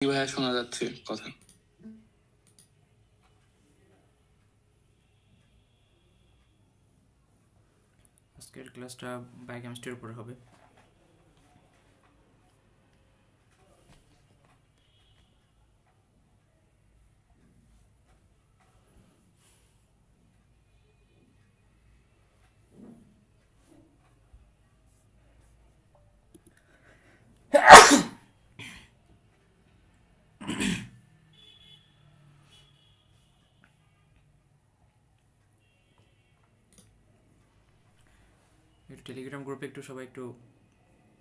ভাইয়া শোনা যাচ্ছে কথা। আজকের ক্লাসটা বায়োকেমিস্ট্রির উপর হবে। একটু টেলিগ্রাম গ্রুপে একটু সবাই একটু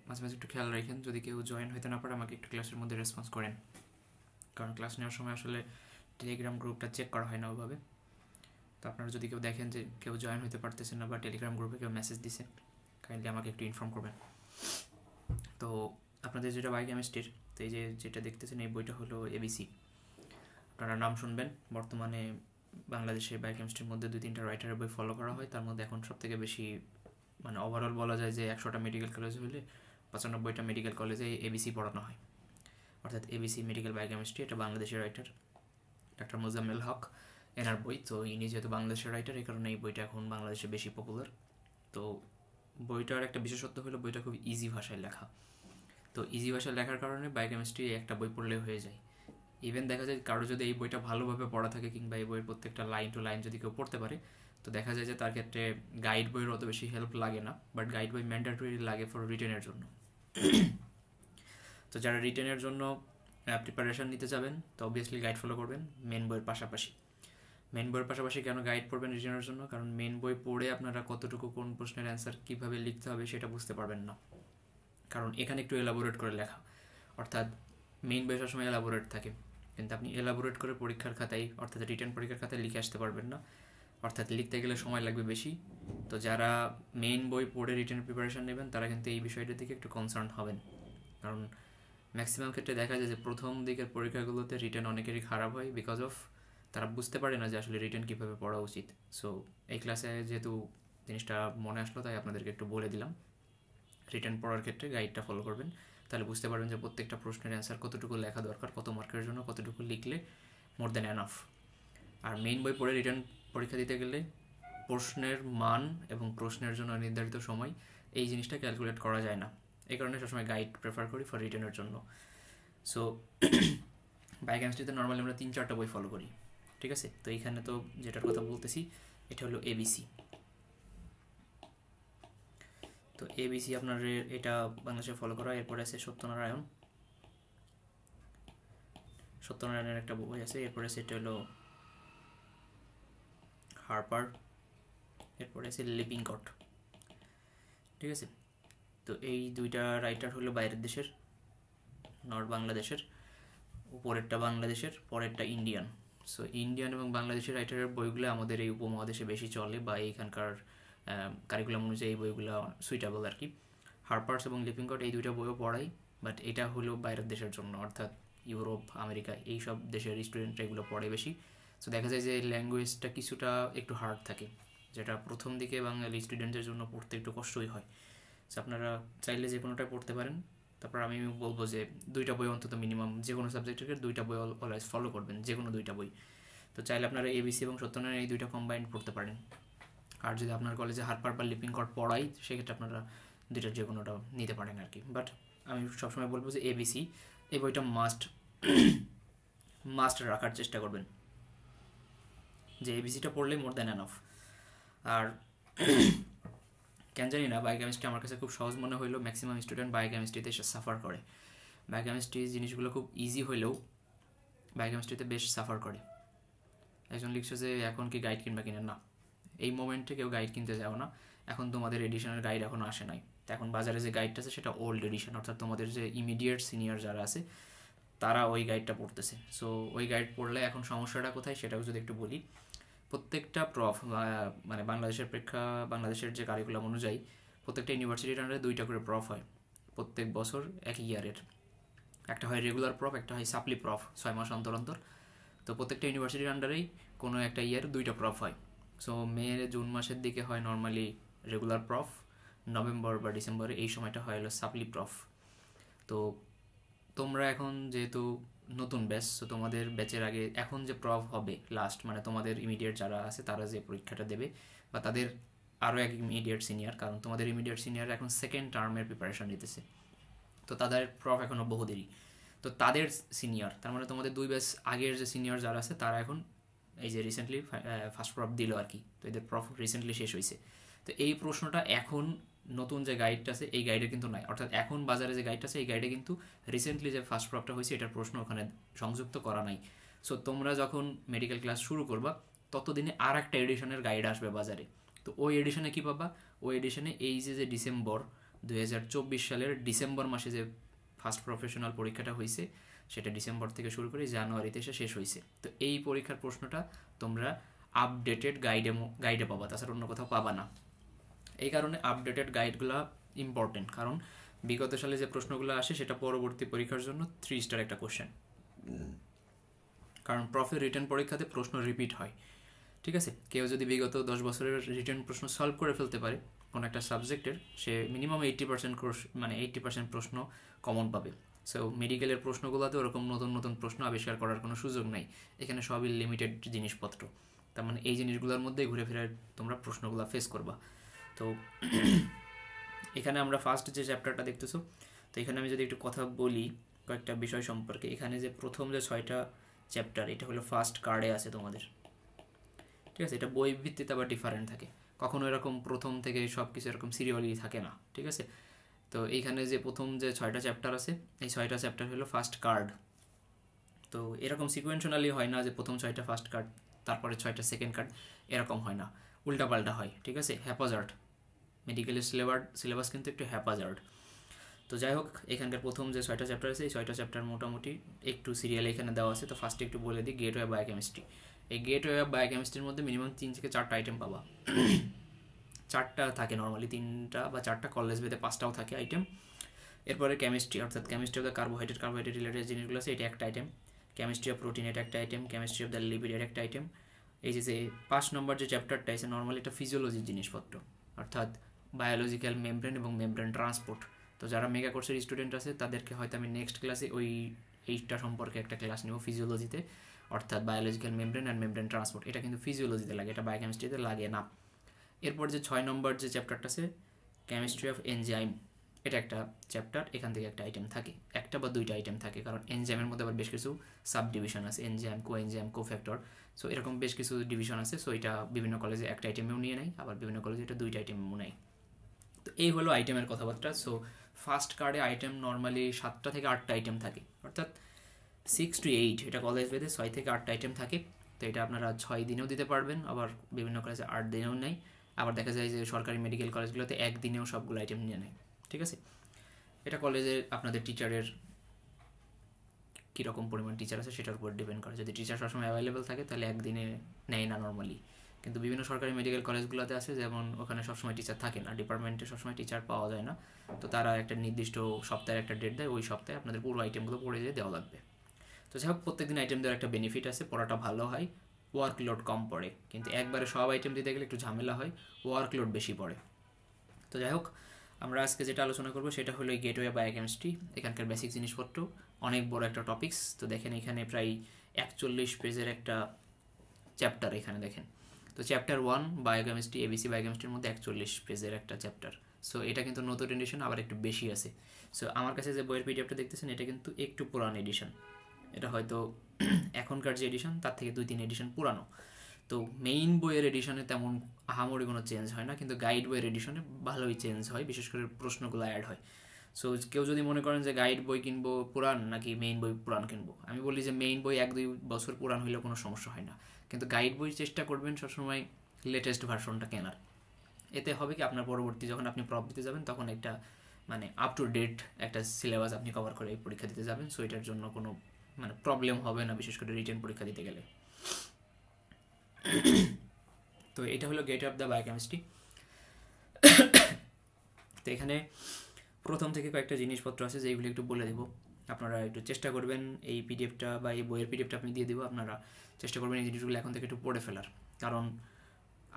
মাঝে মাঝে একটু খেয়াল রাখেন, যদি কেউ জয়েন হতে না পারে আমাকে একটু ক্লাসের মধ্যে রেসপন্স করেন, কারণ ক্লাস নেওয়ার সময় আসলে টেলিগ্রাম গ্রুপটা চেক করা হয় না ওভাবে। তো আপনারা যদি কেউ দেখেন যে কেউ জয়েন হতে পারতেছেন না বা টেলিগ্রাম গ্রুপে কেউ মেসেজ দিছে, কাইন্ডলি আমাকে একটু ইনফর্ম করবেন। তো আপনাদের যেটা বায়োকেমিস্ট্রির, তো এই যে যেটা দেখতেছেন এই বইটা হলো এবিসি। আপনারা নাম শুনবেন, বর্তমানে বাংলাদেশে বায়োকেমিস্ট্রির মধ্যে 2-3টা রাইটারের বই ফলো করা হয়, তার মধ্যে এখন সবথেকে বেশি মানে ওভারঅল বলা যায় যে 100টা মেডিকেল কলেজ হলে 95টা মেডিকেল কলেজে এবিসি পড়ানো হয়, অর্থাৎ এবিসি মেডিকেল বায়োকেমিস্ট্রি। এটা বাংলাদেশের রাইটার ডাক্তার মোজাম্মেল হক এনার বই। তো ইনি যেহেতু বাংলাদেশের রাইটার, এই কারণে এই বইটা এখন বাংলাদেশে বেশি পপুলার। তো বইটার একটা বিশেষত্ব হলো বইটা খুব ইজি ভাষায় লেখা। তো ইজি ভাষায় লেখার কারণে বায়োকেমিস্ট্রি একটা বই পড়লে হয়ে যায়। ইভেন দেখা যায় কারো যদি এই বইটা ভালোভাবে পড়া থাকে কিংবা এই বইয়ের প্রত্যেকটা লাইন টু লাইন যদি কেউ পড়তে পারে, তো দেখা যায় যে তার ক্ষেত্রে গাইড বইয়ের অত বেশি হেল্প লাগে না, বাট গাইড বই ম্যান্ডেটরি লাগে ফর রিটেনের জন্য। তো যারা রিটেনের জন্য প্রিপারেশান নিতে যাবেন তো অবভিয়াসলি গাইড ফলো করবেন মেন বইয়ের পাশাপাশি। মেন বইয়ের পাশাপাশি কেন গাইড পড়বেন রিটেনের জন্য? কারণ মেন বই পড়ে আপনারা কতটুকু কোন প্রশ্নের অ্যান্সার কীভাবে লিখতে হবে সেটা বুঝতে পারবেন না, কারণ এখানে একটু এলাবোরেট করে লেখা। অর্থাৎ মেইন বই সবসময় এলাবোরেট থাকে, কিন্তু আপনি এলাবোরেট করে পরীক্ষার খাতায় অর্থাৎ রিটেন পরীক্ষার খাতায় লিখে আসতে পারবেন না, অর্থাৎ লিখতে গেলে সময় লাগবে বেশি। তো যারা মেইন বই পড়ে রিটেন প্রিপারেশান নেবেন তারা কিন্তু এই বিষয়টার দিকে একটু কনসার্ন হবেন, কারণ ম্যাক্সিমাম ক্ষেত্রে দেখা যায় যে প্রথম দিকের পরীক্ষাগুলোতে রিটেন অনেকেরই খারাপ হয় বিকজ অফ তারা বুঝতে পারে না যে আসলে রিটেন কীভাবে পড়া উচিত। সো এই ক্লাসে যেহেতু জিনিসটা মনে আসলো তাই আপনাদেরকে একটু বলে দিলাম, রিটেন পড়ার ক্ষেত্রে গাইডটা ফলো করবেন, তাহলে বুঝতে পারবেন যে প্রত্যেকটা প্রশ্নের অ্যান্সার কতটুকু লেখা দরকার, কত মার্কের জন্য কতটুকু লিখলে মোর দ্যান এনাফ। আর মেইন বই পড়ে রিটেন পরীক্ষা দিতে গেলে প্রশ্নের মান এবং প্রশ্নের জন্য নির্ধারিত সময় এই জিনিসটা ক্যালকুলেট করা যায় না, এই কারণে সবসময় গাইড প্রেফার করি ফর রিটেনের জন্য। সো বায়োকেমিস্ট্রিতে নর্মালি আমরা 3-4টা বই ফলো করি, ঠিক আছে? তো এইখানে তো যেটার কথা বলতেছি এটা হলো এবিসি। তো এবিসি আপনার এটা বাংলাদেশে ফলো করা। এরপরে আছে সত্যনারায়ণের একটা বই আছে। এরপরে আছে এটা হলো হারপার। এরপরে আছে লিপিংকট, ঠিক আছে? তো এই দুইটা রাইটার হলো বাইরের দেশের, নর্থ বাংলাদেশের। উপরেরটা বাংলাদেশের, পরেরটা ইন্ডিয়ান। সো ইন্ডিয়ান এবং বাংলাদেশের রাইটারের বইগুলো আমাদের এই উপমহাদেশে বেশি চলে বা এইখানকার কারিকুলাম অনুযায়ী এই বইগুলো সুইটেবল আর কি। হারপার্স এবং লিপিংকট এই দুইটা বইও পড়াই, বাট এটা হলো বাইরের দেশের জন্য, অর্থাৎ ইউরোপ, আমেরিকা এইসব দেশের স্টুডেন্টরা এগুলো পড়ে বেশি। সো দেখা যায় যে ল্যাঙ্গুয়েজটা কিছুটা একটু হার্ড থাকে, যেটা প্রথম দিকে বাঙালি স্টুডেন্টদের জন্য পড়তে একটু কষ্টই হয়। সো আপনারা চাইলে যে কোনোটাই পড়তে পারেন। তারপর আমি বলবো যে 2টা বই অন্তত মিনিমাম, যে কোনো সাবজেক্টের 2টা বই অলওয়েজ ফলো করবেন, যে কোনো 2টা বই। তো চাইলে আপনারা এবিসি এবং সত্যনারায়ণ এই 2টা কম্বাইন্ড পড়তে পারেন। আর যদি আপনার কলেজে হারপার বা লিপিংকট পড়াই সেক্ষেত্রে আপনারা 2টার যে কোনোটা নিতে পারেন আর কি। বাট আমি সবসময় বলবো যে এবিসি এই বইটা মাস্ট রাখার চেষ্টা করবেন, যে এবিসিটা পড়লে মোর দ্যান এনাফ। আর কেন জানি না বায়োকেমিস্ট্রি আমার কাছে খুব সহজ মনে হইলেও ম্যাক্সিমাম স্টুডেন্ট বায়োকেমিস্ট্রিতে সাফার করে। বায়োকেমিস্ট্রি জিনিসগুলো খুব ইজি হইলেও বায়োকেমিস্ট্রিতে বেশ সাফার করে। একজন লিখছে যে এখন কি গাইড কিনবা কিনা, না এই মোমেন্টে কেউ গাইড কিনতে যাও না, এখন তোমাদের এডিশনের গাইড এখনও আসে নাই। তো এখন বাজারে যে গাইডটা আছে সেটা ওল্ড এডিশন, অর্থাৎ তোমাদের যে ইমিডিয়েট সিনিয়র যারা আছে তারা ওই গাইডটা পড়তেছে। সো ওই গাইড পড়লে এখন সমস্যাটা কোথায় সেটাও যদি একটু বলি। প্রত্যেকটা মানে বাংলাদেশের যে কারিকুলাম অনুযায়ী প্রত্যেকটা ইউনিভার্সিটির আন্ডারে 2টা করে প্রফ হয় প্রত্যেক বছর এক ইয়ারের। একটা হয় রেগুলার প্রফ, একটা হয় সাপ্লি প্রফ 6 মাস অন্তর অন্তর। তো প্রত্যেকটা ইউনিভার্সিটির আন্ডারেই কোনো একটা ইয়ার 2টা প্রফ হয়। সো জুন মাসের দিকে হয় নর্মালি রেগুলার প্রফ, নভেম্বর বা ডিসেম্বরে এই সময়টা হয় হলো সাপ্লি প্রফ। তো তোমরা এখন যেহেতু নতুন ব্যাচ, সো তোমাদের ব্যাচের আগে এখন যে প্রভ হবে লাস্ট, মানে তোমাদের ইমিডিয়েট যারা আছে তারা যে পরীক্ষাটা দেবে বা তাদের আরও এক ইমিডিয়েট সিনিয়র, কারণ তোমাদের ইমিডিয়েট সিনিয়র এখন সেকেন্ড টার্মের প্রিপারেশন নিতেছে, তো তাদের প্রভ এখনও বহু দেরি। তো তাদের সিনিয়র, তার মানে তোমাদের 2 ব্যাচ আগের যে সিনিয়র যারা আছে তারা এখন এই যে রিসেন্টলি ফার্স্ট প্রভ দিল আর কি, তো এদের প্রভ রিসেন্টলি শেষ হয়েছে। তো এই প্রশ্নটা এখন নতুন যে গাইডটা আছে এই গাইডে কিন্তু নাই, অর্থাৎ এখন বাজারে যে গাইডটা আছে এই গাইডে কিন্তু রিসেন্টলি যে ফার্স্ট প্রভটা হয়েছে এটার প্রশ্ন ওখানে সংযুক্ত করা নাই। সো তোমরা যখন মেডিকেল ক্লাস শুরু করবা ততদিনে আর একটা এডিশনের গাইড আসবে বাজারে, তো ওই এডিশনে কী পাবা, ওই এডিশনে এই যে ডিসেম্বর 2024 সালের ডিসেম্বর মাসে যে ফার্স্ট প্রফেশনাল পরীক্ষাটা হয়েছে সেটা ডিসেম্বর থেকে শুরু করে জানুয়ারিতে এসে শেষ হয়েছে। তো এই পরীক্ষার প্রশ্নটা তোমরা আপডেটেড গাইডে পাবা, তাছাড়া অন্য কোথাও পাবা না। এই কারণে আপডেটেড গাইডগুলো ইম্পর্টেন্ট, কারণ বিগত সালে যে প্রশ্নগুলো আসে সেটা পরবর্তী পরীক্ষার জন্য 3 স্টার একটা কোশ্চেন, কারণ প্রফের রিটেন পরীক্ষাতে প্রশ্ন রিপিট হয়। ঠিক আছে, কেউ যদি বিগত 10 বছরের রিটেন প্রশ্ন সলভ করে ফেলতে পারে কোনো একটা সাবজেক্টের, সে মিনিমাম 80% প্রশ্ন কমন পাবে। সো মেডিকেলের প্রশ্নগুলোতে ওরকম নতুন নতুন প্রশ্ন আবিষ্কার করার কোনো সুযোগ নাই, এখানে সবই লিমিটেড জিনিসপত্র, তার মানে এই জিনিসগুলোর মধ্যেই ঘুরে ফিরে তোমরা প্রশ্নগুলো ফেস করবা। তো এখানে আমরা ফার্স্ট যে চ্যাপ্টারটা দেখতেছো, তো এখানে আমি যদি একটু কথা বলি কয়েকটা বিষয় সম্পর্কে, এখানে যে প্রথম যে 6টা চ্যাপ্টার এটা হলো ফার্স্ট কার্ডে আছে তোমাদের, ঠিক আছে, এটা বই ভিত্তিতে আবার ডিফারেন্ট থাকে, কখনো এরকম প্রথম থেকে সব কিছু এরকম সিরিয়ালি থাকে না, ঠিক আছে। তো এইখানে যে প্রথম যে 6টা চ্যাপ্টার আছে এই 6টা চ্যাপ্টার হলো ফার্স্ট কার্ড। তো এরকম সিকোয়েন্সালি হয় না যে প্রথম 6টা ফার্স্ট কার্ড তারপরে 6টা সেকেন্ড কার্ড, এরকম হয় না, উল্টাপাল্টা হয়, ঠিক আছে, হ্যাপাজার্ড, মেডিকেলের সিলেবাস কিন্তু একটু হ্যাপাজার্ড। তো যাই হোক, এখানকার প্রথম যে 6টা চ্যাপ্টার আছে এই 6টা চ্যাপ্টার মোটামুটি একটু সিরিয়াল এখানে দেওয়া আছে। তো ফার্স্টে একটু বলে দিই, গেটওয়ে অফ বায়োকেমিস্ট্রি। এই গেটওয়ে অফ বায়োকেমিস্ট্রির মধ্যে মিনিমাম 3 থেকে 4টা আইটেম পাবা, 4টা থাকে নর্মালি, 3টা বা 4টা, কলেজ ভেদে 5টাও থাকে আইটেম। এরপরে কেমিস্ট্রি, অর্থাৎ chemistry of the carbohydrate related জিনিসগুলো আছে, এটা একটা আইটেম। কেমিস্ট্রি অফ প্রোটিন, এটা একটা item. Chemistry of the lipid, এটা একটা আইটেম। এই যে 5 নম্বর যে চ্যাপ্টারটা আছে নর্মালি এটা ফিজিওলজির জিনিসপত্র, অর্থাৎ বায়োলজিক্যাল মেমব্রেন এবং মেমব্রেন ট্রান্সপোর্ট। তো যারা মেগা কোর্সের স্টুডেন্ট আছে তাদেরকে হয়তো আমি নেক্সট ক্লাসে এইটা সম্পর্কে একটা ক্লাস নেব ফিজিওলজিতে, অর্থাৎ biological membrane and membrane transport, এটা কিন্তু ফিজিওলজিতে লাগে, এটা বায়োকেমিস্ট্রিতে লাগে না। এরপর যে 6 নম্বর যে চ্যাপ্টারটা আছে কেমিস্ট্রি অফ এনজাইম, এটা একটা চ্যাপ্টার, এখান থেকে একটা আইটেম থাকে, একটা বা 2টা আইটেম থাকে, কারণ এনজাইমের মধ্যে আবার বেশ কিছু সাব ডিভিশন আছে, এনজাইম, কোফ্যাক্টর, সো এরকম বেশ কিছু ডিভিশন আছে। সো এটা বিভিন্ন কলেজে একটা আইটেমেও নিয়ে নেয়, আবার বিভিন্ন কলেজে এটা 2টা আইটেমেও নেয়। তো এই হলো আইটেমের কথাবার্তা। সো ফার্স্ট কার্ডে আইটেম নর্মালি 7টা থেকে 8টা আইটেম থাকে, অর্থাৎ 6 to 8, এটা কলেজ ভেদে 6 থেকে 8টা আইটেম থাকে। তো এটা আপনারা 6 দিনেও দিতে পারবেন, আবার বিভিন্ন কলেজে 8 দিনেও নেয়, আবার দেখা যায় যে সরকারি মেডিকেল কলেজগুলোতে 1 দিনেও সবগুলো আইটেম নিয়ে নেয়, ঠিক আছে। এটা কলেজে আপনাদের টিচারের কীরকম পরিমাণ টিচার আছে সেটার উপর ডিপেন্ড করে, যদি টিচার সবসময় অ্যাভেলেবেল থাকে তাহলে 1 দিনে নেয় না নর্মালি, কিন্তু বিভিন্ন সরকারি মেডিকেল কলেজগুলোতে আছে যেমন ওখানে সবসময় টিচার থাকে না, ডিপার্টমেন্টে সবসময় টিচার পাওয়া যায় না, তো তারা একটা নির্দিষ্ট সপ্তাহের একটা ডেট দেয়, ওই সপ্তাহে আপনাদের পুরো আইটেমগুলো পড়ে যেয়ে দেওয়া লাগবে। তো যাই হোক, প্রত্যেকদিন আইটেম দেওয়ার একটা বেনিফিট আছে, পড়াটা ভালো হয়, ওয়ার্কলোড কম পড়ে, কিন্তু একবারে সব আইটেম দিতে গেলে একটু ঝামেলা হয়, ওয়ার্কলোড বেশি পড়ে। তো যাই হোক, আমরা আজকে যেটা আলোচনা করবো সেটা হলো গেটওয়ে বায়োকেমিস্ট্রি, এখানকার বেসিক জিনিসপত্র, অনেক বড় একটা টপিকস। তো দেখেন এখানে প্রায় 41 পেজের একটা চ্যাপ্টার, এখানে দেখেন। তো চ্যাপ্টার 1 বায়োকেমিস্ট্রি, এবিসি বায়োকেমিস্ট্রির মধ্যে 41 পেজের একটা চ্যাপ্টার। সো এটা কিন্তু নতুন এডিশন, আবার একটু বেশি আছে। সো আমার কাছে যে বইয়ের পিডিএফটা দেখতেছেন এটা কিন্তু একটু পুরান এডিশন, এটা হয়তো এখনকার যে এডিশন তার থেকে 2-3 এডিশন পুরানো। তো মেইন বইয়ের এডিশনে তেমন আহামরি কোনো চেঞ্জ হয় না, কিন্তু গাইড বইয়ের এডিশনে ভালোই চেঞ্জ হয়, বিশেষ করে প্রশ্নগুলো অ্যাড হয়। সো কেউ যদি মনে করেন যে গাইড বই কিনবো পুরান নাকি মেইন বই পুরান কিনবো, আমি বলি যে মেইন বই 1-2 বছর পুরান হইলেও কোনো সমস্যা হয় না, কিন্তু গাইড বই চেষ্টা করবেন সবসময় লেটেস্ট ভার্সনটা কেনার। এতে হবে কি, আপনার পরবর্তী যখন আপনি প্রব দিতে যাবেন তখন একটা আপ টু ডেট একটা সিলেবাস আপনি কভার করে এই পরীক্ষা দিতে যাবেন। সো এটার জন্য কোনো প্রবলেম হবে না, বিশেষ করে রিটেন পরীক্ষা দিতে গেলে। তো এটা হলো গেট অফ দ্য বায়োকেমিস্ট্রি। তো এখানে প্রথম থেকে কয়েকটা জিনিসপত্র আছে যেগুলো একটু বলে দেবো, আপনারা একটু চেষ্টা করবেন এই পিডিএফটা বা এই বইয়ের পিডিএফটা আপনি দিয়ে দেবো, আপনারা চেষ্টা করবেন এই জিনিসগুলো এখন থেকে একটু পড়ে ফেলার, কারণ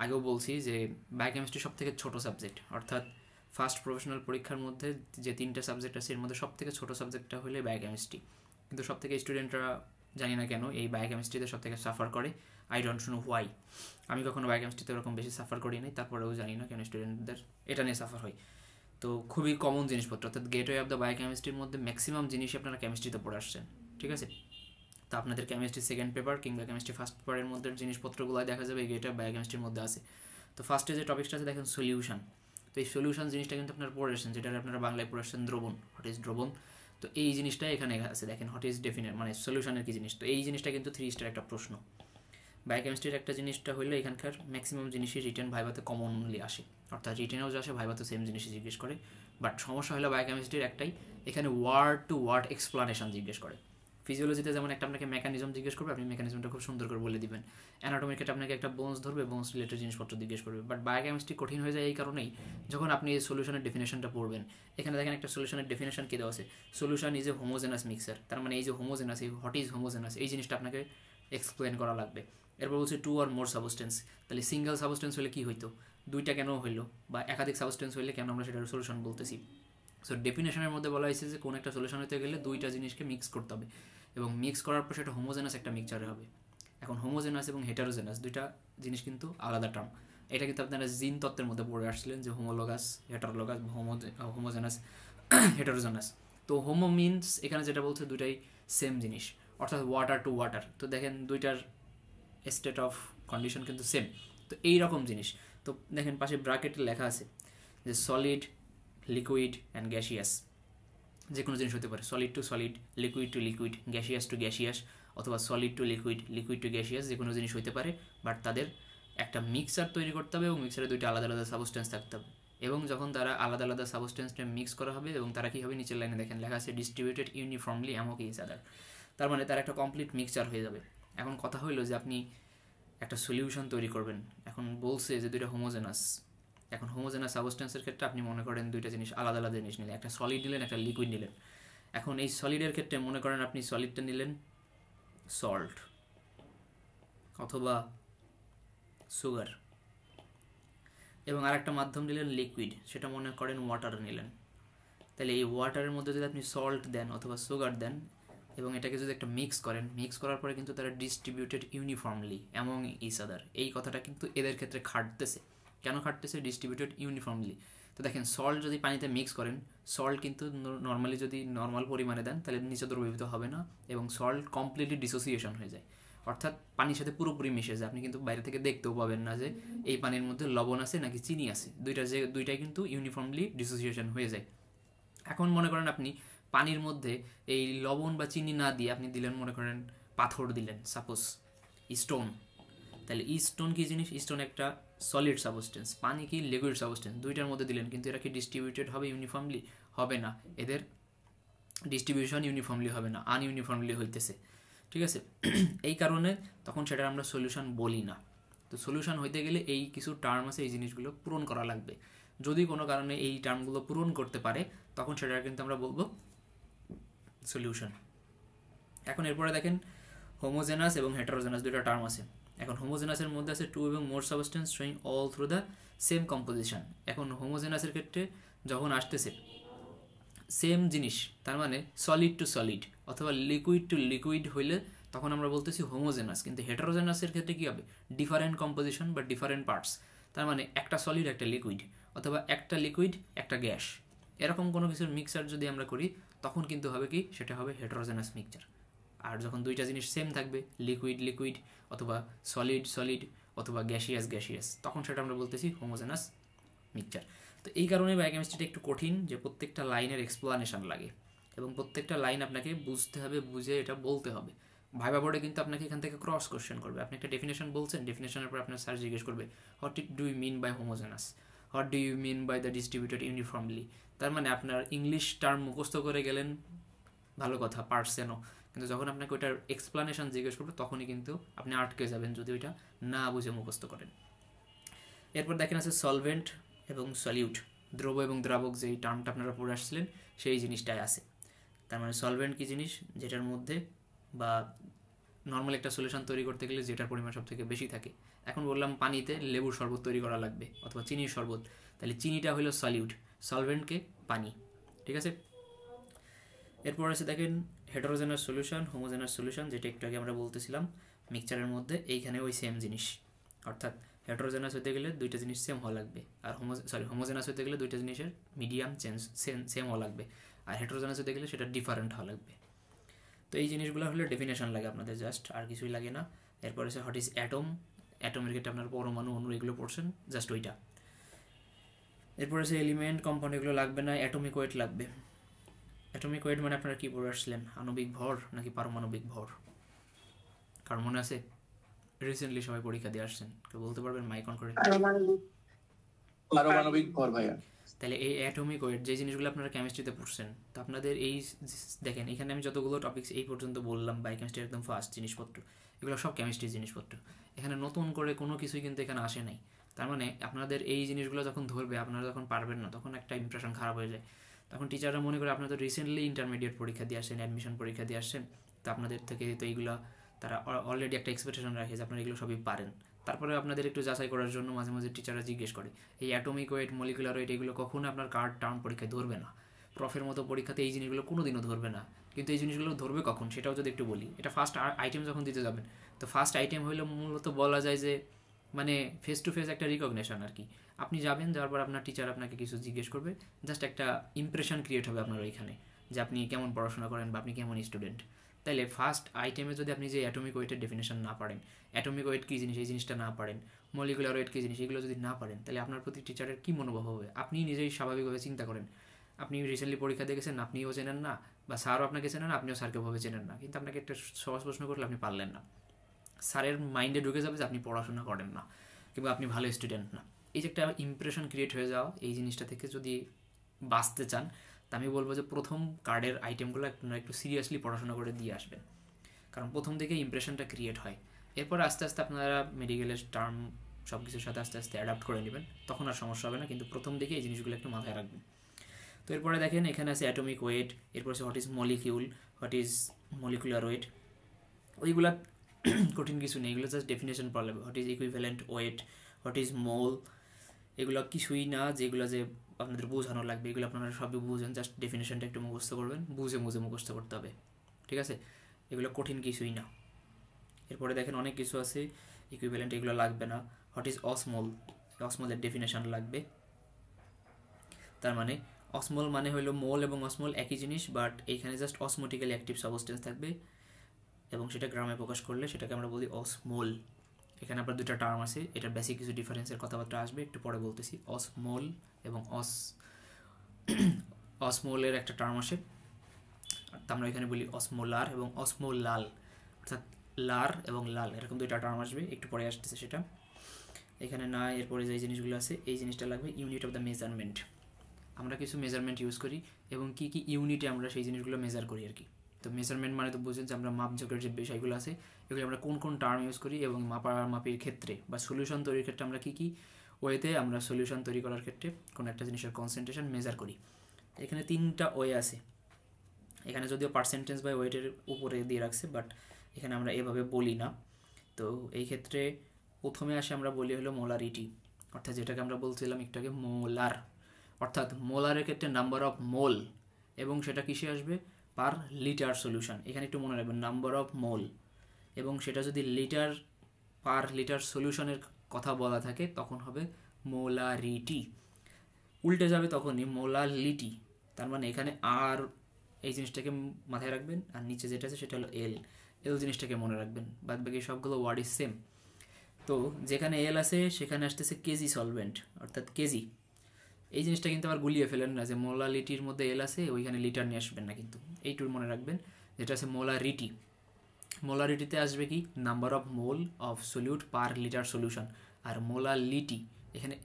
আগেও বলছি যে বায়োকেমিস্ট্রি সব থেকে ছোটো সাবজেক্ট, অর্থাৎ ফার্স্ট প্রফেশনাল পরীক্ষার মধ্যে যে 3টা সাবজেক্ট আছে এর মধ্যে সব থেকে ছোটো সাবজেক্টটা হলে বায়োকেমিস্ট্রি, কিন্তু সব থেকে স্টুডেন্টরা জানি না কেন এই বায়োকেমিস্ট্রিতে সব থেকে সাফার করে। I don't know why. আমি কখনো বায়োকেমিস্ট্রিতে ওরকম বেশি সাফার করি নাই, তারপরেও জানি না কেন স্টুডেন্টদের এটা নিয়ে সাফার হয়। তো খুবই কমন জিনিসপত্র, অর্থাৎ গেটওয়ে অফ দ্য বায়োকেমিস্ট্রির মধ্যে ম্যাক্সিমাম জিনিসই আপনারা কেমিস্ট্রিতে পড়ে আসছেন, ঠিক আছে। তো আপনাদের কেমিস্ট্রি সেকেন্ড পেপার কিংবা কেমিস্ট্রি ফার্স্ট পেপারের মধ্যে জিনিসপত্রগুলো দেখা যাবে এই গেটওয়ে অফ বায়োকেমিস্ট্রির মধ্যে আছে। তো ফার্স্টে যে টপিকটা আছে দেখেন সলিউশন। তো এই সলিউশন জিনিসটা কিন্তু আপনারা পড়ে আসছেন, যেটা আপনারা বাংলায় পড়ে আসছেন দ্রবণ, হোয়াট ইজ দ্রবণ। তো এই জিনিসটা এখানে আছে দেখেন, হোয়াট ইজ ডেফিনেট মানে সলিউশনের কি জিনিস। তো এই জিনিসটা কিন্তু 3 স্টার একটা প্রশ্ন। বায়োকেমিস্ট্রির একটা জিনিসটা হলো এখানকার ম্যাক্সিমাম জিনিসই রিটেন ভাইভাতে কমনলি আসে, অর্থাৎ রিটেনেও যে আসে ভাইভাতে সেম জিনিসই জিজ্ঞেস করে। বাট সমস্যা হলো বায়োকেমিস্ট্রির একটাই, এখানে ওয়ার্ড টু ওয়ার্ড এক্সপ্লানেশন জিজ্ঞেস করে। ফিজিওলজিতে যেমন একটা আপনাকে মেকানিজম জিজ্ঞেস করবে, আপনি মেকানিজমটা খুব সুন্দর করে বলে দিবেন। অ্যানাটমির ক্ষেত্রে আপনাকে একটা বোনস ধরবে, বোনস রিলেটেড জিনিসপত্র জিজ্ঞেস করবে। বাট বায়োকেমিস্ট্রি কঠিন হয়ে যায় এই কারণেই, যখন আপনি এই সলিউশনের ডেফিনেশনটা পড়বেন। এখানে দেখেন একটা সলিউশনের ডেফিনেশন কী দেওয়া আছে, solution is a homogeneous mixer. তার মানে এই যে হোমোজেনাস, এই হোয়াট ইজ হোমোজেনাস এই জিনিসটা আপনাকে এক্সপ্লেন করা লাগবে। এরপর বলছে 2 or more সাবস্টেন্স। তাহলে সিঙ্গেল সাবস্টেন্স হলে কী হইতো, দুইটা কেন হইলো, বা একাধিক সাবস্টেন্স হইলে কেন আমরা সেটার সলিউশন বলতেছি। সো ডেফিনেশনের মধ্যে বলা হয়েছে যে কোনো একটা সলিউশন হতে গেলে দুইটা জিনিসকে মিক্স করতে হবে, এবং মিক্স করার পর সেটা হোমোজেনাস একটা মিক্সচারে হবে। এখন হোমোজেনাস এবং হেটারোজেনাস দুইটা জিনিস কিন্তু আলাদা টার্ম। এটা কিন্তু আপনারা জিন তত্ত্বের মধ্যে পড়ে আসছিলেন যে হোমোলোগাস, হেটারোলোগাস, হোমোজেনাস, হেটারোজেনাস। তো হোমো মিনস এখানে যেটা বলছে দুইটাই সেম জিনিস, অর্থাৎ ওয়াটার টু ওয়াটার। তো দেখেন দুইটার স্টেট অফ কন্ডিশন কিন্তু সেম। তো এই রকম জিনিস। তো দেখেন পাশে ব্র্যাকেটে লেখা আছে যে সলিড, লিকুইড অ্যান্ড গ্যাসিয়াস। যে কোনো জিনিস হতে পারে, solid to solid, liquid to liquid, gaseous to gaseous, অথবা solid to liquid, liquid to gaseous, যে কোনো জিনিস হতে পারে। বাট তাদের একটা মিক্সার তৈরি করতে হবে এবং মিক্সারে দুইটা আলাদা আলাদা সাবস্টেন্স থাকতে হবে। এবং যখন তারা আলাদা আলাদা সাবস্টেন্সটা মিক্স করা হবে এবং তারা কী হবে, নিচের লাইনে দেখেন লেখা আছে distributed uniformly among each other. তার মানে তার একটা কমপ্লিট মিক্সচার হয়ে যাবে। এখন কথা হইলো যে আপনি একটা সলিউশন তৈরি করবেন, এখন বলছে যে দুইটা হোমোজেনাস। এখন হোমোজেনাস সাবস্টেন্সের ক্ষেত্রে আপনি মনে করেন দুইটা জিনিস আলাদা আলাদা জিনিস নিলেন, একটা সলিড নিলেন, একটা লিকুইড নিলেন। এখন এই সলিডের ক্ষেত্রে মনে করেন আপনি সলিডটা নিলেন সল্ট অথবা সুগার, এবং আরেকটা মাধ্যম নিলেন লিকুইড, সেটা মনে করেন ওয়াটার নিলেন। তাহলে এই ওয়াটারের মধ্যে যদি আপনি সল্ট দেন অথবা সুগার দেন এবং এটাকে যদি একটা মিক্স করেন, মিক্স করার পরে কিন্তু তারা distributed uniformly among each other. এই কথাটা কিন্তু এদের ক্ষেত্রে খাটতেছে। কেন খাটতেছে, ডিস্ট্রিবিউটেড ইউনিফর্মলি। তো দেখেন সল্ট যদি পানিতে মিক্স করেন, সল্ট কিন্তু নর্মালি যদি নর্মাল পরিমাণে দেন তাহলে নিচে দ্রবীভূত হবে না, এবং সল্ট কমপ্লিটলি ডিসোসিয়েশন হয়ে যায়, অর্থাৎ পানির সাথে পুরোপুরি মিশে যায়। আপনি কিন্তু বাইরে থেকে দেখতেও পাবেন না যে এই পানির মধ্যে লবণ আছে নাকি চিনি আছে, দুইটাই কিন্তু ইউনিফর্মলি ডিসোসিয়েশন হয়ে যায়। এখন মনে করেন আপনি পানির মধ্যে এই লবণ বা চিনি না দিয়ে আপনি দিলেন মনে করেন পাথর দিলেন, সাপোজ স্টোন। তাহলে স্টোন কি জিনিস, স্টোন একটা সলিড সাবস্টেন্স, পানি কি লিকুইড সাবস্টেন্স, দুইটার মধ্যে দিলেন, কিন্তু এরা কি ডিস্ট্রিবিউটেড হবে ইউনিফর্মলি? হবে না, এদের ডিস্ট্রিবিউশন ইউনিফর্মলি হবে না, আনইউনিফর্মলি হইতেছে, ঠিক আছে। এই কারণে তখন সেটা আমরা সলিউশন বলি না। তো সলিউশন হইতে গেলে এই কিছু টার্ম আছে, এই জিনিসগুলো পূরণ করা লাগবে। যদি কোনো কারণে এই টার্মগুলো পূরণ করতে পারে তখন সেটা কিন্তু আমরা বলবো সলিউশন। এখন এরপরে দেখেন হোমোজেনাস এবং হেটারোজেনাস দুটো টার্ম আছে। এখন হোমোজেনাসের মধ্যে আছে 2 এবং more substance showing all through the same composition. এখন হোমোজেনাসের ক্ষেত্রে যখন আসতেছে সেম জিনিস, তার মানে সলিড টু সলিড অথবা লিকুইড টু লিকুইড হইলে তখন আমরা বলতেছি হোমোজেনাস। কিন্তু হেটারোজেনাসের ক্ষেত্রে কী হবে, ডিফারেন্ট কম্পোজিশন বা ডিফারেন্ট পার্টস, তার মানে একটা সলিড একটা লিকুইড অথবা একটা লিকুইড একটা গ্যাস, এরকম কোনো কিছুর মিক্সার যদি আমরা করি তখন কিন্তু হবে কি, সেটা হবে হেটারোজেনাস মিক্সচার। আর যখন দুইটা জিনিস সেম থাকবে, লিকুইড লিকুইড অথবা সলিড সলিড অথবা গ্যাসিয়াস গ্যাসিয়াস, তখন সেটা আমরা বলতেছি হোমোজেনাস মিক্সচার। তো এই কারণে বায়োকেমিস্ট্রিটা একটু কঠিন, যে প্রত্যেকটা লাইনের এক্সপ্লানেশন লাগে এবং প্রত্যেকটা লাইন আপনাকে বুঝতে হবে, বুঝে এটা বলতে হবে। ভাইবা বোর্ডে কিন্তু আপনাকে এখান থেকে ক্রস কোশ্চেন করবে। আপনি একটা ডেফিনেশন বলছেন, ডেফিনেশনের পর আপনার স্যার জিজ্ঞেস করবে what do you mean by homogeneous, what do you mean by the distributed uniformly. তার মানে আপনার ইংলিশ টার্ম মুখস্থ করে গেলেন, ভালো কথা, পারছেনও, কিন্তু যখন আপনাকে ওইটার এক্সপ্লানেশন জিজ্ঞেস করবে তখনই কিন্তু আপনি আটকে যাবেন যদি ওইটা না বুঝে মুখস্থ করেন। এরপর দেখেন আছে সলভেন্ট এবং সলিউট, দ্রব এবং দ্রাবক, যেই টার্মটা আপনারা পড়ে আসছিলেন সেই জিনিসটাই আছে। তার মানে সলভেন্ট কি জিনিস, যেটার মধ্যে বা নর্মাল একটা সলিউশন তৈরি করতে গেলে যেটার পরিমাণ সব থেকে বেশি থাকে। এখন বললাম পানিতে লেবুর শরবত তৈরি করা লাগবে অথবা চিনির শরবত, তাহলে চিনিটা হলো সলিউট, সলভেন্টকে পানি, ঠিক আছে। এরপর আছে দেখেন হেটারোজেনাস সলিউশন, হোমোজেনাস সলিউশন, যেটা একটু আগে আমরা বলতেছিলাম মিক্সচারের মধ্যে, এইখানে ওই সেম জিনিস। অর্থাৎ হেটারোজেনাস হতে গেলে দুইটা জিনিস সেম হওয়া লাগবে, আর হোমোজেনাস হতে গেলে দুইটা জিনিসের মিডিয়াম সেম হওয়া লাগবে, আর হেটারোজেনাস হতে গেলে সেটা ডিফারেন্ট হওয়া লাগবে। তো এই জিনিসগুলো হলে ডেফিনেশন লাগে আপনাদের, জাস্ট, আর কিছুই লাগে না। এরপর হচ্ছে হোয়াট ইজ অ্যাটম, অ্যাটমের ক্ষেত্রে আপনার পরমাণু, অণু, এগুলো পড়ছেন, জাস্ট ওইটা। এরপর হচ্ছে এলিমেন্ট, কম্পাউন্ড, এগুলো লাগবে না। অ্যাটমিক ওয়েট লাগবে। অ্যাটমিক ওয়েট মানে আপনারা কি পড়ে আসছিলেন? আণবিক ভর নাকি পারমাণবিক ভর? কার মনে আছে? রিসেন্টলি সবাই পরীক্ষা দিয়ে আসছেন, কেউ বলতে পারবেন মাইক অন করে? পারমাণবিক ভর ভাইয়া। তাহলে এই অ্যাটমিক ওয়েট যে জিনিসগুলো আপনারা কেমিস্ট্রিতে পড়ছেন, তো আপনাদের এই দেখেন এখানে আমি যতগুলো টপিকস এই পর্যন্ত বললাম, বায়োকেমিস্ট্রি একদম ফার্স্ট জিনিসপত্র, এগুলো সব কেমিস্ট্রির জিনিসপত্র। এখানে নতুন করে কোনো কিছুই কিন্তু এখানে আসে নাই। তার মানে আপনাদের এই জিনিসগুলো যখন ধরবে, আপনারা যখন পারবেন না, তখন একটা ইমপ্রেশন খারাপ হয়ে যায়। তখন টিচাররা মনে করে আপনারা তো রিসেন্টলি ইন্টারমিডিয়েট পরীক্ষা দিয়ে আসছেন, অ্যাডমিশন পরীক্ষা দিয়ে আসছেন, তো আপনাদের থেকে তো এইগুলো তারা অলরেডি একটা এক্সপেকটেশন রাখে যে আপনারা এগুলো সবই পারেন। তারপরে আপনাদের একটু যাচাই করার জন্য মাঝে মাঝে টিচাররা জিজ্ঞেস করে এই অ্যাটমিক ওয়েট, মলিকুলার ওয়েট, এগুলো কখনো আপনার কার্ড টার্ম পরীক্ষায় ধরবে না। প্রফের মতো পরীক্ষাতে এই জিনিসগুলো কোনো দিনও ধরবে না। কিন্তু এই জিনিসগুলো ধরবে কখন, সেটাও যদি একটু বলি। এটা ফার্স্ট আইটেম যখন দিতে যাবেন, তো ফার্স্ট আইটেম হইলে মূলত বলা যায় যে মানে ফেস টু ফেস একটা রিকগনিশন আর কি। আপনি যাবেন, যাওয়ার পর আপনার টিচার আপনাকে কিছু জিজ্ঞেস করবে, জাস্ট একটা ইমপ্রেশন ক্রিয়েট হবে আপনার ওইখানে যে আপনি কেমন পড়াশোনা করেন বা আপনি কেমন স্টুডেন্ট। তাইলে ফার্স্ট আইটেমে যদি আপনি যে অ্যাটমিক ওয়েটের ডেফিনেশন না পারেন, অ্যাটমিক ওয়েট কী জিনিস এই জিনিসটা না পারেন, মলিকুলার ওয়েট কী জিনিস এগুলো যদি না পারেন, তাহলে আপনার প্রতি টিচারের কী মনোভাব হবে? আপনি নিজেই স্বাভাবিকভাবে চিন্তা করেন, আপনি রিসেন্টলি পরীক্ষা দেখেছেন, আপনিও চেনেন না, বা স্যারও আপনাকে চেনেন না, আপনিও স্যারকে ভাবে চেনেন না, কিন্তু আপনাকে একটা সহজ প্রশ্ন করলে আপনি পারলেন না, স্যারের মাইন্ডে ঢুকে যাবে যে আপনি পড়াশোনা করেন না কিংবা আপনি ভালো স্টুডেন্ট না। এই যে একটা ইমপ্রেশন ক্রিয়েট হয়ে যাওয়া, এই জিনিসটা থেকে যদি বাঁচতে চান, তা আমি বলবো যে প্রথম কার্ডের আইটেমগুলো আপনারা একটু সিরিয়াসলি পড়াশোনা করে দিয়ে আসবেন, কারণ প্রথম থেকে ইমপ্রেশনটা ক্রিয়েট হয়। এরপর আস্তে আস্তে আপনারা মেডিকেলের টার্ম সব কিছুর সাথে আস্তে আস্তে অ্যাডাপ্ট করে নেবেন, তখন আর সমস্যা হবে না, কিন্তু প্রথম দিকে এই জিনিসগুলো একটু মাথায় রাখবেন। তো এরপরে দেখেন এখানে আছে অ্যাটমিক ওয়েট, এরপর আছে what is molecule, what is molecular weight. ওইগুলা কঠিন কিছু নেই, এগুলো জাস্ট ডেফিনেশন পড়া লাগবে। What is equivalent weight, what is mole, এগুলো কিছুই না যেগুলো যে আপনাদের বোঝানো লাগবে, এগুলো আপনারা সবই বুঝেন, জাস্ট ডেফিনেশনটা একটু মুখস্থ করবেন, বুঝে মুখস্থ করতে হবে, ঠিক আছে? এগুলো কঠিন কিছুই না। এরপরে দেখেন অনেক কিছু আছে, ইকুইভ্যালেন্ট এগুলো লাগবে না। হোয়াট ইজ অসমোল, অসমোলের ডেফিনেশন লাগবে। তার মানে অসমোল মানে হলো মোল এবং অসমোল একই জিনিস, বাট এইখানে জাস্ট অসমোটিক্যালি অ্যাক্টিভ সাবস্টেন্স থাকবে এবং সেটা গ্রামে প্রকাশ করলে সেটাকে আমরা বলি অসমোল। এখানে আপনার দুটো টার্ম আছে, এটার বেসিক কিছু ডিফারেন্সের কথাবার্তা আসবে, একটু পরে বলতেছি। অসমোল এবং অসমোলের একটা টার্ম আসে, আমরা এখানে বলি অসমোলার এবং অসমোলাল, অর্থাৎ লার এবং লাল, এরকম দুইটা টার্ম আসবে, একটু পরে আসতেছে সেটা এখানে না। এরপরে যে জিনিসগুলো আছে, এই জিনিসটা লাগবে, ইউনিট অফ দ্য মেজারমেন্ট। আমরা কিছু মেজারমেন্ট ইউজ করি এবং কী কী ইউনিটে আমরা সেই জিনিসগুলো মেজার করি আর কি। তো মেজারমেন্ট মানে তো বুঝেন যে আমরা মাপঝোঁকের যে বিষয়গুলো আছে, এগুলো আমরা কোন কোন টার্ম ইউজ করি এবং মাপির ক্ষেত্রে বা সলিউশন তৈরির ক্ষেত্রে আমরা কী কী ওয়েতে আমরা সলিউশন তৈরি করার ক্ষেত্রে কোনো একটা জিনিসের কনসেন্ট্রেশন মেজার করি। এখানে 3টা ওয়ে আছে, এখানে যদিও পার্সেন্টেজ বা ওয়েটের উপরে দিয়ে রাখছে, বাট এখানে আমরা এভাবে বলি না। তো এই ক্ষেত্রে প্রথমে আসে আমরা বলি হলো মোলারিটি, অর্থাৎ যেটাকে আমরা বলছিলাম একটু আগে মোলার, অর্থাৎ মোলারের ক্ষেত্রে নাম্বার অফ মোল, এবং সেটা কিসে আসবে? পার লিটার সলিউশন। এখানে একটু মনে রাখবেন নাম্বার অফ মোল, এবং সেটা যদি লিটার পার লিটার সলিউশনের কথা বলা থাকে তখন হবে মোলারিটি। উল্টে যাবে তখনই মোলালিটি। তার মানে এখানে আর এই জিনিসটাকে মাথায় রাখবেন, আর নিচে যেটা আছে সেটা হলো এল জিনিসটাকে মনে রাখবেন, বাদ বাকি সবগুলো ওয়ার্ড ইজ সেম। তো যেখানে এল আছে সেখানে আসতেছে কেজি সলভেন্ট, অর্থাৎ কেজি। এই জিনিসটা কিন্তু আবার গুলিয়ে ফেলেন না যে মোলালিটির মধ্যে এল আছে ওইখানে লিটার নিয়ে আসবেন না, কিন্তু এইটুর মনে রাখবেন যেটা আছে মোলারিটি। মোলারিটিতে আসবে কি? Number of mole of solute per litre solution. আর মোলালিটি এখানে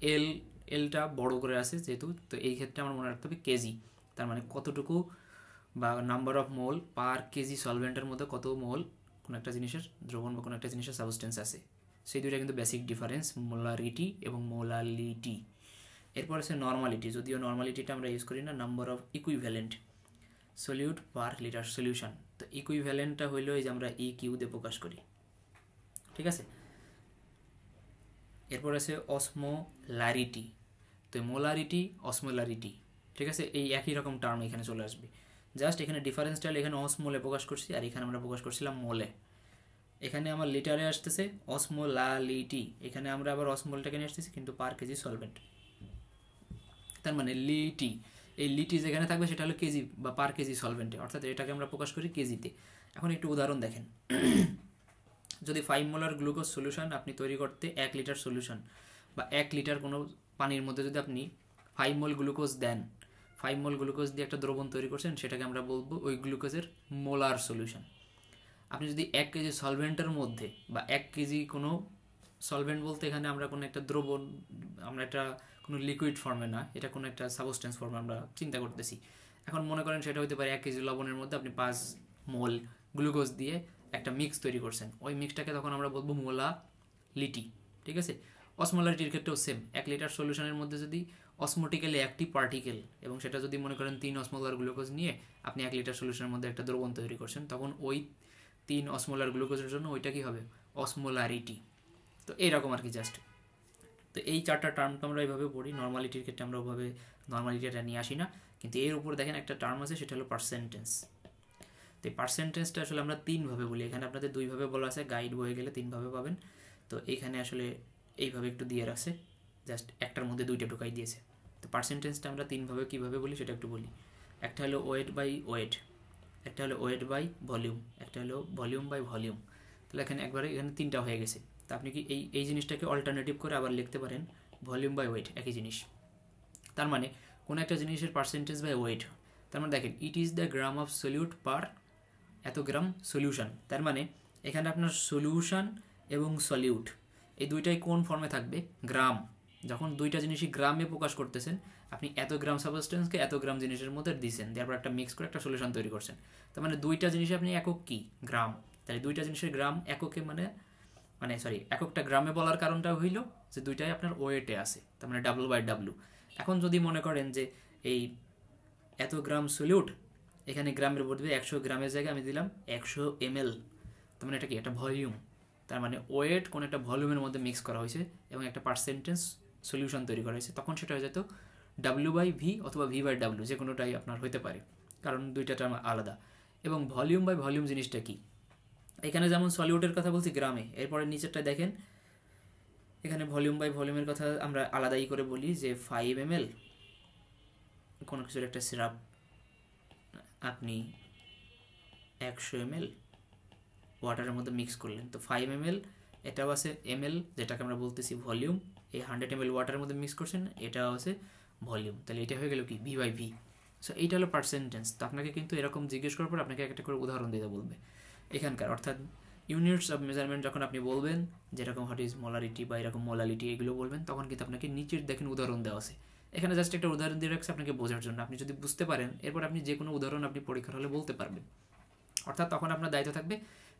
এলটা বড় করে আছে যেহেতু, তো এই ক্ষেত্রে আমার মনে রাখতে হবে কেজি। তার মানে কতটুকু বা number of mole per KG সলভেন্টের মধ্যে কত মোল কোনো একটা জিনিসের দ্রবণ বা কোনো একটা জিনিসের সাবস্টেন্স আছে, সেই দুইটা কিন্তু বেসিক ডিফারেন্স, মোলারিটি এবং মোলালিটি। এরপর আছে নর্মালিটি, যদিও নর্মালিটিটা আমরা ইউজ করি না, number of equivalent solute per litre solution. তো ইকুইভ্যালেন্টটা হইলো এই যে আমরা ই কিউ দিয়ে প্রকাশ করি, ঠিক আছে? এরপর আছে অসমোলারিটি, তো মোলারিটি অসমোলারিটি, ঠিক আছে? এই একই রকম টার্ম এখানে চলে আসবে, জাস্ট এখানে ডিফারেন্সটা এখানে অসমোলে প্রকাশ করছি, আর এখানে আমরা প্রকাশ করছিলাম মোলে। এখানে আমার লিটারে আসতেছে অসমোলালিটি, এখানে আমরা আবার অসমোলটাকে নিয়ে আসতেছি কিন্তু পার কেজি সলভেন্ট। তার মানে লিটি, এই লিটি যেখানে থাকবে সেটা হলো কেজি বা পার কেজি সলভেন্টে, অর্থাৎ এটাকে আমরা প্রকাশ করি কেজিতে। এখন একটু উদাহরণ দেখেন, যদি 5 মোলার গ্লুকোজ সলিউশন আপনি তৈরি করতে 1 লিটার সলিউশন বা 1 লিটার কোনো পানির মধ্যে যদি আপনি 5 মোল গ্লুকোজ দেন, 5 মোল গ্লুকোজ দিয়ে একটা দ্রবণ তৈরি করছেন, সেটাকে আমরা বলবো ওই গ্লুকোজের মোলার সলিউশন। আপনি যদি 1 কেজি সলভেন্টের মধ্যে বা 1 কেজি কোনো সলভেন্ট বলতে এখানে আমরা কোনো একটা দ্রবণ, আমরা একটা কোনো লিকুইড ফর্মে না, এটা কোনো একটা সাবস্টেন্স ফর্মে আমরা চিন্তা করতেছি। এখন মনে করেন সেটা হতে পারে 1 কেজি লবণের মধ্যে আপনি 5 মোল গ্লুকোজ দিয়ে একটা মিক্স তৈরি করছেন, ওই মিক্সটাকে তখন আমরা বলবো মোলালিটি। ঠিক আছে, অসমোলারিটির ক্ষেত্রেও সেম। 1 লিটার সলিউশনের মধ্যে যদি অসমোটিক্যালি অ্যাক্টিভ পার্টিকেল, এবং সেটা যদি মনে করেন 3 অসমোলার গ্লুকোজ নিয়ে আপনি 1 লিটার সলিউশনের মধ্যে একটা দ্রবণ তৈরি করছেন, তখন ওই 3 অসমোলার গ্লুকোজের জন্য ওইটা কি হবে, অসমোলারিটি। তো এইরকম আর কি জাস্ট। তো এই 4টা টার্ম তো আমরা এইভাবে পড়ি, নর্মালিটির ক্ষেত্রে আমরা ওভাবে নর্মালিটিটা নিয়ে আসি না, কিন্তু এর উপর দেখেন একটা টার্ম আছে, সেটা হলো পার্সেন্টেজ। তো এই পার্সেন্টেজটা আসলে আমরা 3 ভাবে বলি, এখানে আপনাদের 2 ভাবে বলা আছে, গাইড বয়ে গেলে 3 ভাবে পাবেন। তো এইখানে আসলে এইভাবে একটু দিয়ে রাখছে, জাস্ট একটার মধ্যে 2টা ঢুকাই দিয়েছে। তো পার্সেন্টেজটা আমরা 3 ভাবে কীভাবে বলি সেটা একটু বলি। একটা হলো ওয়েট বাই ওয়েট, একটা হলো ওয়েট বাই ভলিউম, একটা হলো ভলিউম বাই ভলিউম। তাহলে এখানে একবারে এখানে 3টা হয়ে গেছে। তা আপনি কি এই জিনিসটাকে অল্টারনেটিভ করে আবার লিখতে পারেন ভলিউম বাই ওয়েট, একই জিনিস। তার মানে কোনো একটা জিনিসের পার্সেন্টেজ বাই ওয়েট, তার মানে দেখেন it is the gram of solute per এত গ্রাম সলিউশন। তার মানে এখানে আপনার সলিউশন এবং সলিউট এই দুইটাই কোন ফর্মে থাকবে, গ্রাম। যখন দুইটা জিনিসই গ্রামে প্রকাশ করতেছেন, আপনি এত গ্রাম সাবস্টেন্সকে এত গ্রাম জিনিসের মধ্যে দিয়েছেন, তারপর একটা মিক্স করে একটা সলিউশন তৈরি করছেন। তার মানে দুইটা জিনিসে আপনি একক কি, গ্রাম। তাহলে দুইটা জিনিসের গ্রাম এককে এককটা গ্রামে বলার কারণটা হইল যে দুইটাই আপনার ওয়েটে আছে, তার মানে W/W। এখন যদি মনে করেন যে এই এত গ্রাম সলিউট, এখানে গ্রামের বলবে 100 গ্রামের জায়গায় আমি দিলাম 100 ml, তার মানে এটা কি একটা ভলিউম। তার মানে ওয়েট কোন একটা ভলিউমের মধ্যে মিক্স করা হয়েছে এবং একটা পার্সেন্টেজ সলিউশন তৈরি করা হয়েছে, তখন সেটা হয়ে যেত W/V অথবা V/W, যে কোনোটাই আপনার হইতে পারে, কারণ দুইটা টার্ম আলাদা। এবং ভলিউম বাই ভলিউম জিনিসটা কি, এখানে যেমন সলিউটের কথা বলছি গ্রামে, এরপরে নিচেরটা দেখেন এখানে ভলিউম বাই ভলিউমের কথা আমরা আলাদাই করে বলি যে 5 ml কোনো কিছুর একটা সিরাপ আপনি 100 ml ওয়াটারের মধ্যে মিক্স করলেন, তো 5 ml এটাও আছে ml, যেটাকে আমরা বলতেছি ভলিউম। এই 100 ml ওয়াটারের মধ্যে মিক্স করছেন, এটাও আছে ভলিউম। তাহলে এটা হয়ে গেল কি V/V। সো এইটা হলো পার্সেন্টেজ। তো আপনাকে কিন্তু এরকম জিজ্ঞেস করার পর আপনাকে একটা করে উদাহরণ দিতে বলবে এখানকার, অর্থাৎ ইউনিটস অফ মেজারমেন্ট যখন আপনি বলবেন যেরকম হোয়াট ইজ মোলারিটি বা এরকম মোলালিটি এগুলো বলবেন, তখন কিন্তু আপনাকে নিচের দেখেন উদাহরণ দেওয়া আছে। এখানে জাস্ট একটা উদাহরণ দিয়ে রাখছে আপনাকে বোঝার জন্য, আপনি যদি বুঝতে পারেন এরপর আপনি যে কোনো উদাহরণ আপনি পরীক্ষার হলে বলতে পারবেন। অর্থাৎ তখন আপনার দায়িত্ব থাকবে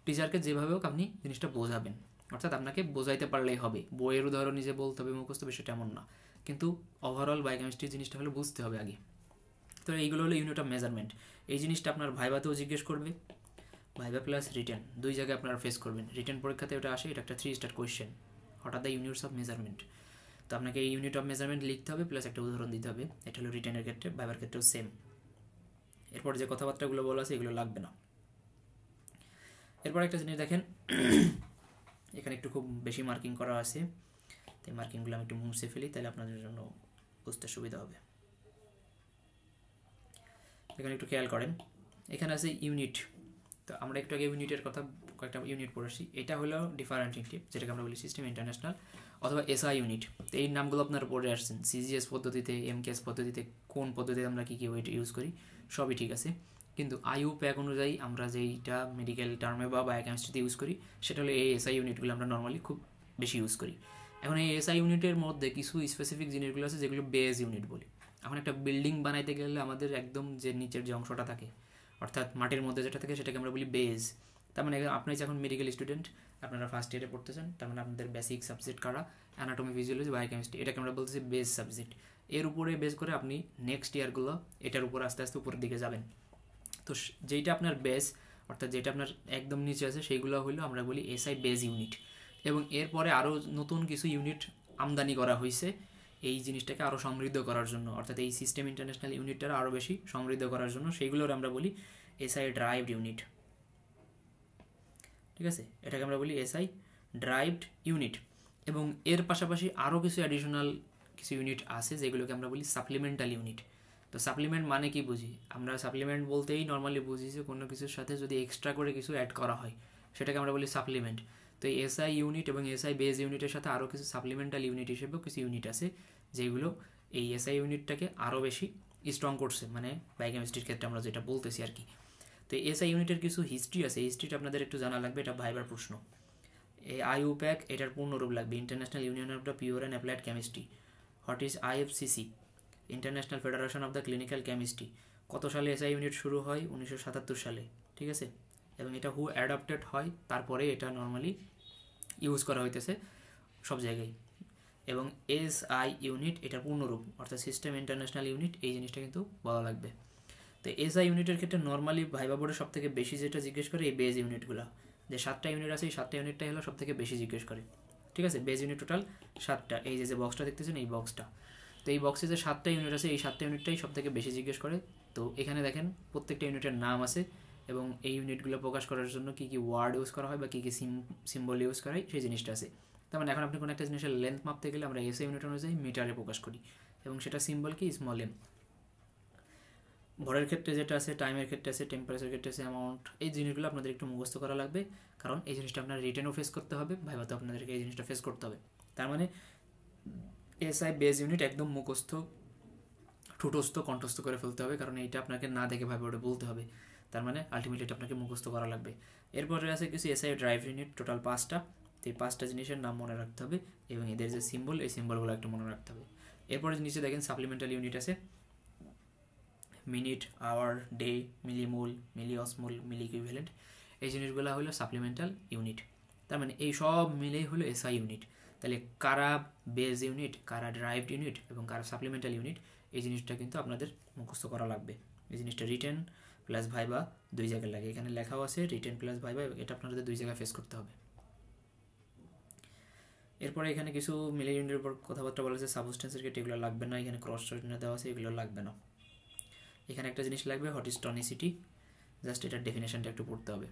টিচারকে যেভাবে হোক আপনি জিনিসটা বোঝাবেন, অর্থাৎ আপনাকে বোঝাইতে পারলেই হবে। বইয়ের উদাহরণ নিজে বলতে হবে, মুখস্থ বিষয়টা এমন না, কিন্তু ওভারঅল বায়োকেমিস্ট্রি জিনিসটা হলে বুঝতে হবে আগে। তো এইগুলো হলো ইউনিট অফ মেজারমেন্ট। এই জিনিসটা আপনার ভাইভাতেও জিজ্ঞেস করবে, ভাইভা প্লাস রিটেন দুই জায়গায় আপনারা ফেস করবেন। রিটেন পরীক্ষাতে ওটা আসে, এটা একটা 3 স্টার কোয়েশ্চেন, হঠাৎ দ্য ইউনিটস অফ মেজারমেন্ট। তো আপনাকে এই ইউনিট অফ মেজারমেন্ট লিখতে হবে প্লাস একটা উদাহরণ দিতে হবে। এটা হলো রিটেনের ক্ষেত্রে, ভাইভার ক্ষেত্রেও সেম। এরপর যে কথাবার্তাগুলো বলা আছে এগুলো লাগবে না। এরপর একটা জিনিস দেখেন, এখানে একটু খুব বেশি মার্কিং করা আছে, তো মার্কিংগুলো আমি একটু মুছে ফেলি, তাহলে আপনাদের জন্য বুঝতে সুবিধা হবে। এখানে একটু খেয়াল করেন, এখানে আছে ইউনিট। তো আমরা একটু আগে ইউনিটের কথা কয়েকটা ইউনিট পড়েছি। এটা হলো ডিফারেন্টিভ, যেটাকে আমরা বলি সিস্টেম ইন্টারন্যাশনাল অথবা SI ইউনিট। তো এই নামগুলো আপনারা পড়ে আসছেন, CGS পদ্ধতিতে, MKS পদ্ধতিতে, কোন পদ্ধতিতে আমরা কী কী ওয়েট ইউজ করি সবই ঠিক আছে, কিন্তু IUPAC অনুযায়ী আমরা যেইটা মেডিকেল টার্মে বা বায়োকেমিস্ট্রিতে ইউজ করি সেটা হলো এই SI ইউনিটগুলো আমরা নর্মালি খুব বেশি ইউজ করি। এখন এই SI ইউনিটের মধ্যে কিছু স্পেসিফিক জিনিসগুলো আছে যেগুলো বেস ইউনিট বলি। এখন একটা বিল্ডিং বানাইতে গেলে আমাদের একদম যে নিচের যে অংশটা থাকে, অর্থাৎ মাটির মধ্যে যেটা থাকে সেটাকে আমরা বলি বেস। তার মানে আপনি যখন মেডিকেল স্টুডেন্ট, আপনারা ফার্স্ট ইয়ারে পড়তেছেন, তার মানে আপনাদের বেসিক সাবজেক্ট কারা, অ্যানাটমি, ফিজিওলজি, বায়োকেমিস্ট্রি, এটাকে আমরা বলতেছি বেস সাবজেক্ট। এর উপরে বেস করে আপনি নেক্সট ইয়ারগুলো এটার উপর আস্তে আস্তে উপরের দিকে যাবেন। তো যেইটা আপনার বেস, অর্থাৎ যেটা আপনার একদম নিচে আছে, সেইগুলো হলো আমরা বলি SI বেস ইউনিট। এবং এরপরে আরও নতুন কিছু ইউনিট আমদানি করা হয়েছে, এই জিনিসটাকে আরও সমৃদ্ধ করার জন্য, অর্থাৎ এই সিস্টেম ইন্টারন্যাশনাল ইউনিটটা আরও বেশি সমৃদ্ধ করার জন্য সেইগুলোর আমরা বলি এসআই ড্রাইভড ইউনিট। ঠিক আছে, এটাকে আমরা বলি এসআই ড্রাইভড ইউনিট। এবং এর পাশাপাশি আরও কিছু অ্যাডিশনাল কিছু ইউনিট আছে যেগুলোকে আমরা বলি সাপ্লিমেন্টাল ইউনিট। তো সাপ্লিমেন্ট মানে কি বুঝি আমরা? সাপ্লিমেন্ট বলতেই নর্মালি বুঝি যে কোনো কিছুর সাথে যদি এক্সট্রা করে কিছু অ্যাড করা হয় সেটাকে আমরা বলি সাপ্লিমেন্ট। তো এই এসআই ইউনিট এবং এসআই বেজ ইউনিটের সাথে আরও কিছু সাপ্লিমেন্টাল ইউনিট হিসেবেও কিছু ইউনিট আছে যেগুলো এই এসআই ইউনিটটাকে আরও বেশি স্ট্রং করছে, মানে বায়োকেমিস্ট্রির ক্ষেত্রে আমরা যেটা বলতেছি আর কি। তো এসআই ইউনিটের কিছু হিস্ট্রি আছে, হিস্ট্রিটা আপনাদের একটু জানা লাগবে, এটা ভাইবার প্রশ্ন। এই আইইউপ্যাক এটার পূর্ণরূপ লাগবে International Union of the Pure and Applied Chemistry. What is IFCC? International Federation of the Clinical Chemistry. কত সালে এসআই ইউনিট শুরু হয়? 1977 সালে। ঠিক আছে, এবং এটা হু অ্যাডাপ্টেড হয়, তারপরে এটা নর্মালি ইউজ করা হইতেছে সব জায়গায়। এবং এসআই ইউনিট এটার পূর্ণরূপ অর্থাৎ সিস্টেম ইন্টারন্যাশনাল ইউনিট, এই জিনিসটা কিন্তু বলা লাগবে। তো এসআই ইউনিটের ক্ষেত্রে নর্মালি ভাইবা বোর্ডে সব থেকে বেশি যেটা জিজ্ঞেস করে এই বেজ ইউনিটগুলো, যে 7টা ইউনিট আছে এই 7টা ইউনিটটাই হলো সব থেকে বেশি জিজ্ঞেস করে। ঠিক আছে, বেজ ইউনিট টোটাল 7টা, এই যে বক্সটা দেখতেছেন এই বক্সটা। তো এই বক্সে যে 7টা ইউনিট আছে এই 7টা ইউনিটটাই সব থেকে বেশি জিজ্ঞেস করে। তো এখানে দেখেন প্রত্যেকটা ইউনিটের নাম আছে এবং এই ইউনিটগুলো প্রকাশ করার জন্য কী কী ওয়ার্ড ইউজ করা হয় বা কী কী সিম্বল ইউজ করা হয় সেই জিনিসটা আছে। তার মানে এখন আপনি কোনো একটা জিনিসের লেন্থ মাপতে গেলে আমরা এসআই ইউনিট অনুযায়ী মিটারে প্রকাশ করি এবং সেটা সিম্বল কি স্মল এম। ভরের ক্ষেত্রে যেটা আছে, টাইমের ক্ষেত্রে আছে, টেম্পারেচার ক্ষেত্রে আছে, অ্যামাউন্ট, এই জিনিসগুলো আপনাদের একটু মুখস্থ করা লাগবে, কারণ এই জিনিসটা আপনার রিটেনও ফেস করতে হবে, ভাইভাতেও আপনাদেরকে এই জিনিসটা ফেস করতে হবে। তার মানে এসআই বেজ ইউনিট একদম মুখস্থ, ঠুটস্থ, কণ্ঠস্থ করে ফেলতে হবে, কারণ এইটা আপনাকে না দেখে ভাবে ওটা বলতে হবে। তার মানে আলটিমেটলি এটা আপনাকে মুখস্থ করা লাগবে। এরপরে আছে কিছু এসআই ড্রাইভ ইউনিট, টোটাল 5টা। তো এই 5টা জিনিসের নাম মনে রাখতে হবে এবং এদের যে সিম্বল এই সিম্বলগুলো একটু মনে রাখতে হবে। এরপরে নিচে দেখেন সাপ্লিমেন্টাল ইউনিট আছে, মিনিট, আওয়ার, ডে, মিলিমোল, মিলি অসমোল, মিলি ইকুইভ্যালেন্ট, এই জিনিসগুলো হলো সাপ্লিমেন্টাল ইউনিট। তার মানে এই সব মিলেই হলো এসআই ইউনিট। তাহলে কারা বেজ ইউনিট, কারা ড্রাইভড ইউনিট এবং কারা সাপ্লিমেন্টাল ইউনিট, এই জিনিসটা কিন্তু আপনাদের মুখস্থ করা লাগবে। এই জিনিসটা রিটেন প্লাস ভাইবা 2 জায়গায় লাগে, এখানে লেখাও আছে রিটেন প্লাস ভাইবা, এটা আপনাদের 2 জায়গায় ফেস করতে হবে। এরপরে এখানে কিছু মিলি ইউনিটের উপর কথাবার্তা বলা আছে, সাবস্টেন্সের ক্ষেত্রে এগুলো লাগবে না, এখানে ক্রস চিহ্ন দেওয়া আছে, এগুলো লাগবে না। এখানে একটা জিনিস লাগবে, হোয়াট ইজ টনিসিটি, জাস্ট এটার ডেফিনেশনটা একটু পড়তে হবে।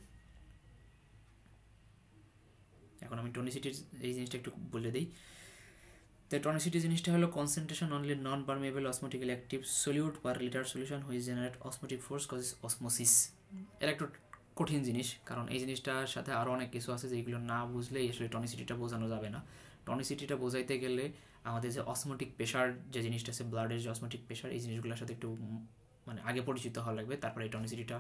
এখন আমি টনিসিটির এই জিনিসটা একটু বলে দিই। তো টনিসিটি জিনিসটা হলো concentration only non permeable osmotically active solute per litre solution which generate osmotic force causes osmosis. এটা একটু কঠিন জিনিস, কারণ এই জিনিসটার সাথে আরও অনেক কিছু আছে যেগুলো না বুঝলেই আসলে টনিসিটিটা বোঝানো যাবে না। টনিসিটিটা বোঝাইতে গেলে আমাদের যে অসমোটিক প্রেশার যে জিনিসটা আছে, ব্লাডের যে অসমোটিক প্রেশার, এই জিনিসগুলোর সাথে একটু মানে আগে পরিচিত হওয়া লাগবে, তারপরে এই টনিসিটিটা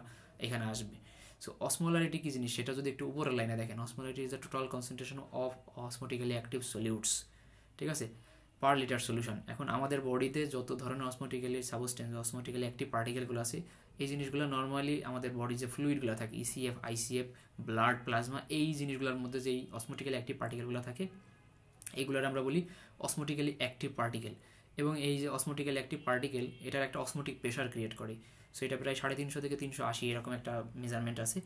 এখানে আসবে। সো অসমোলারিটি কী জিনিস সেটা যদি একটু উপরের লাইনে দেখেন, osmolarity is the total concentration of osmotically active solutes. ঠিক আছে, পার লিটার সলিউশন। এখন আমাদের বডিতে যত ধরনের অসমোটিক্যালি সাবস্টেন্স, অসমোটিক্যালি অ্যাক্টিভ পার্টিকেলগুলো আছে, এই জিনিসগুলো নর্মালি আমাদের বডির যে ফ্লুইডগুলো থাকে, ইসিএফ, আইসিএফ, ব্লাড, প্লাজমা, এই জিনিসগুলোর মধ্যে যেই অসমোটিক্যালি অ্যাক্টিভ পার্টিকেলগুলো থাকে এইগুলোর আমরা বলি অসমোটিক্যালি অ্যাক্টিভ পার্টিকেল। এবং এই যে অসমোটিক্যালি অ্যাক্টিভ পার্টিকেল এটার একটা অসমোটিক প্রেশার ক্রিয়েট করে। সো এটা প্রায় 350 থেকে 380 এরকম একটা মেজারমেন্ট আছে।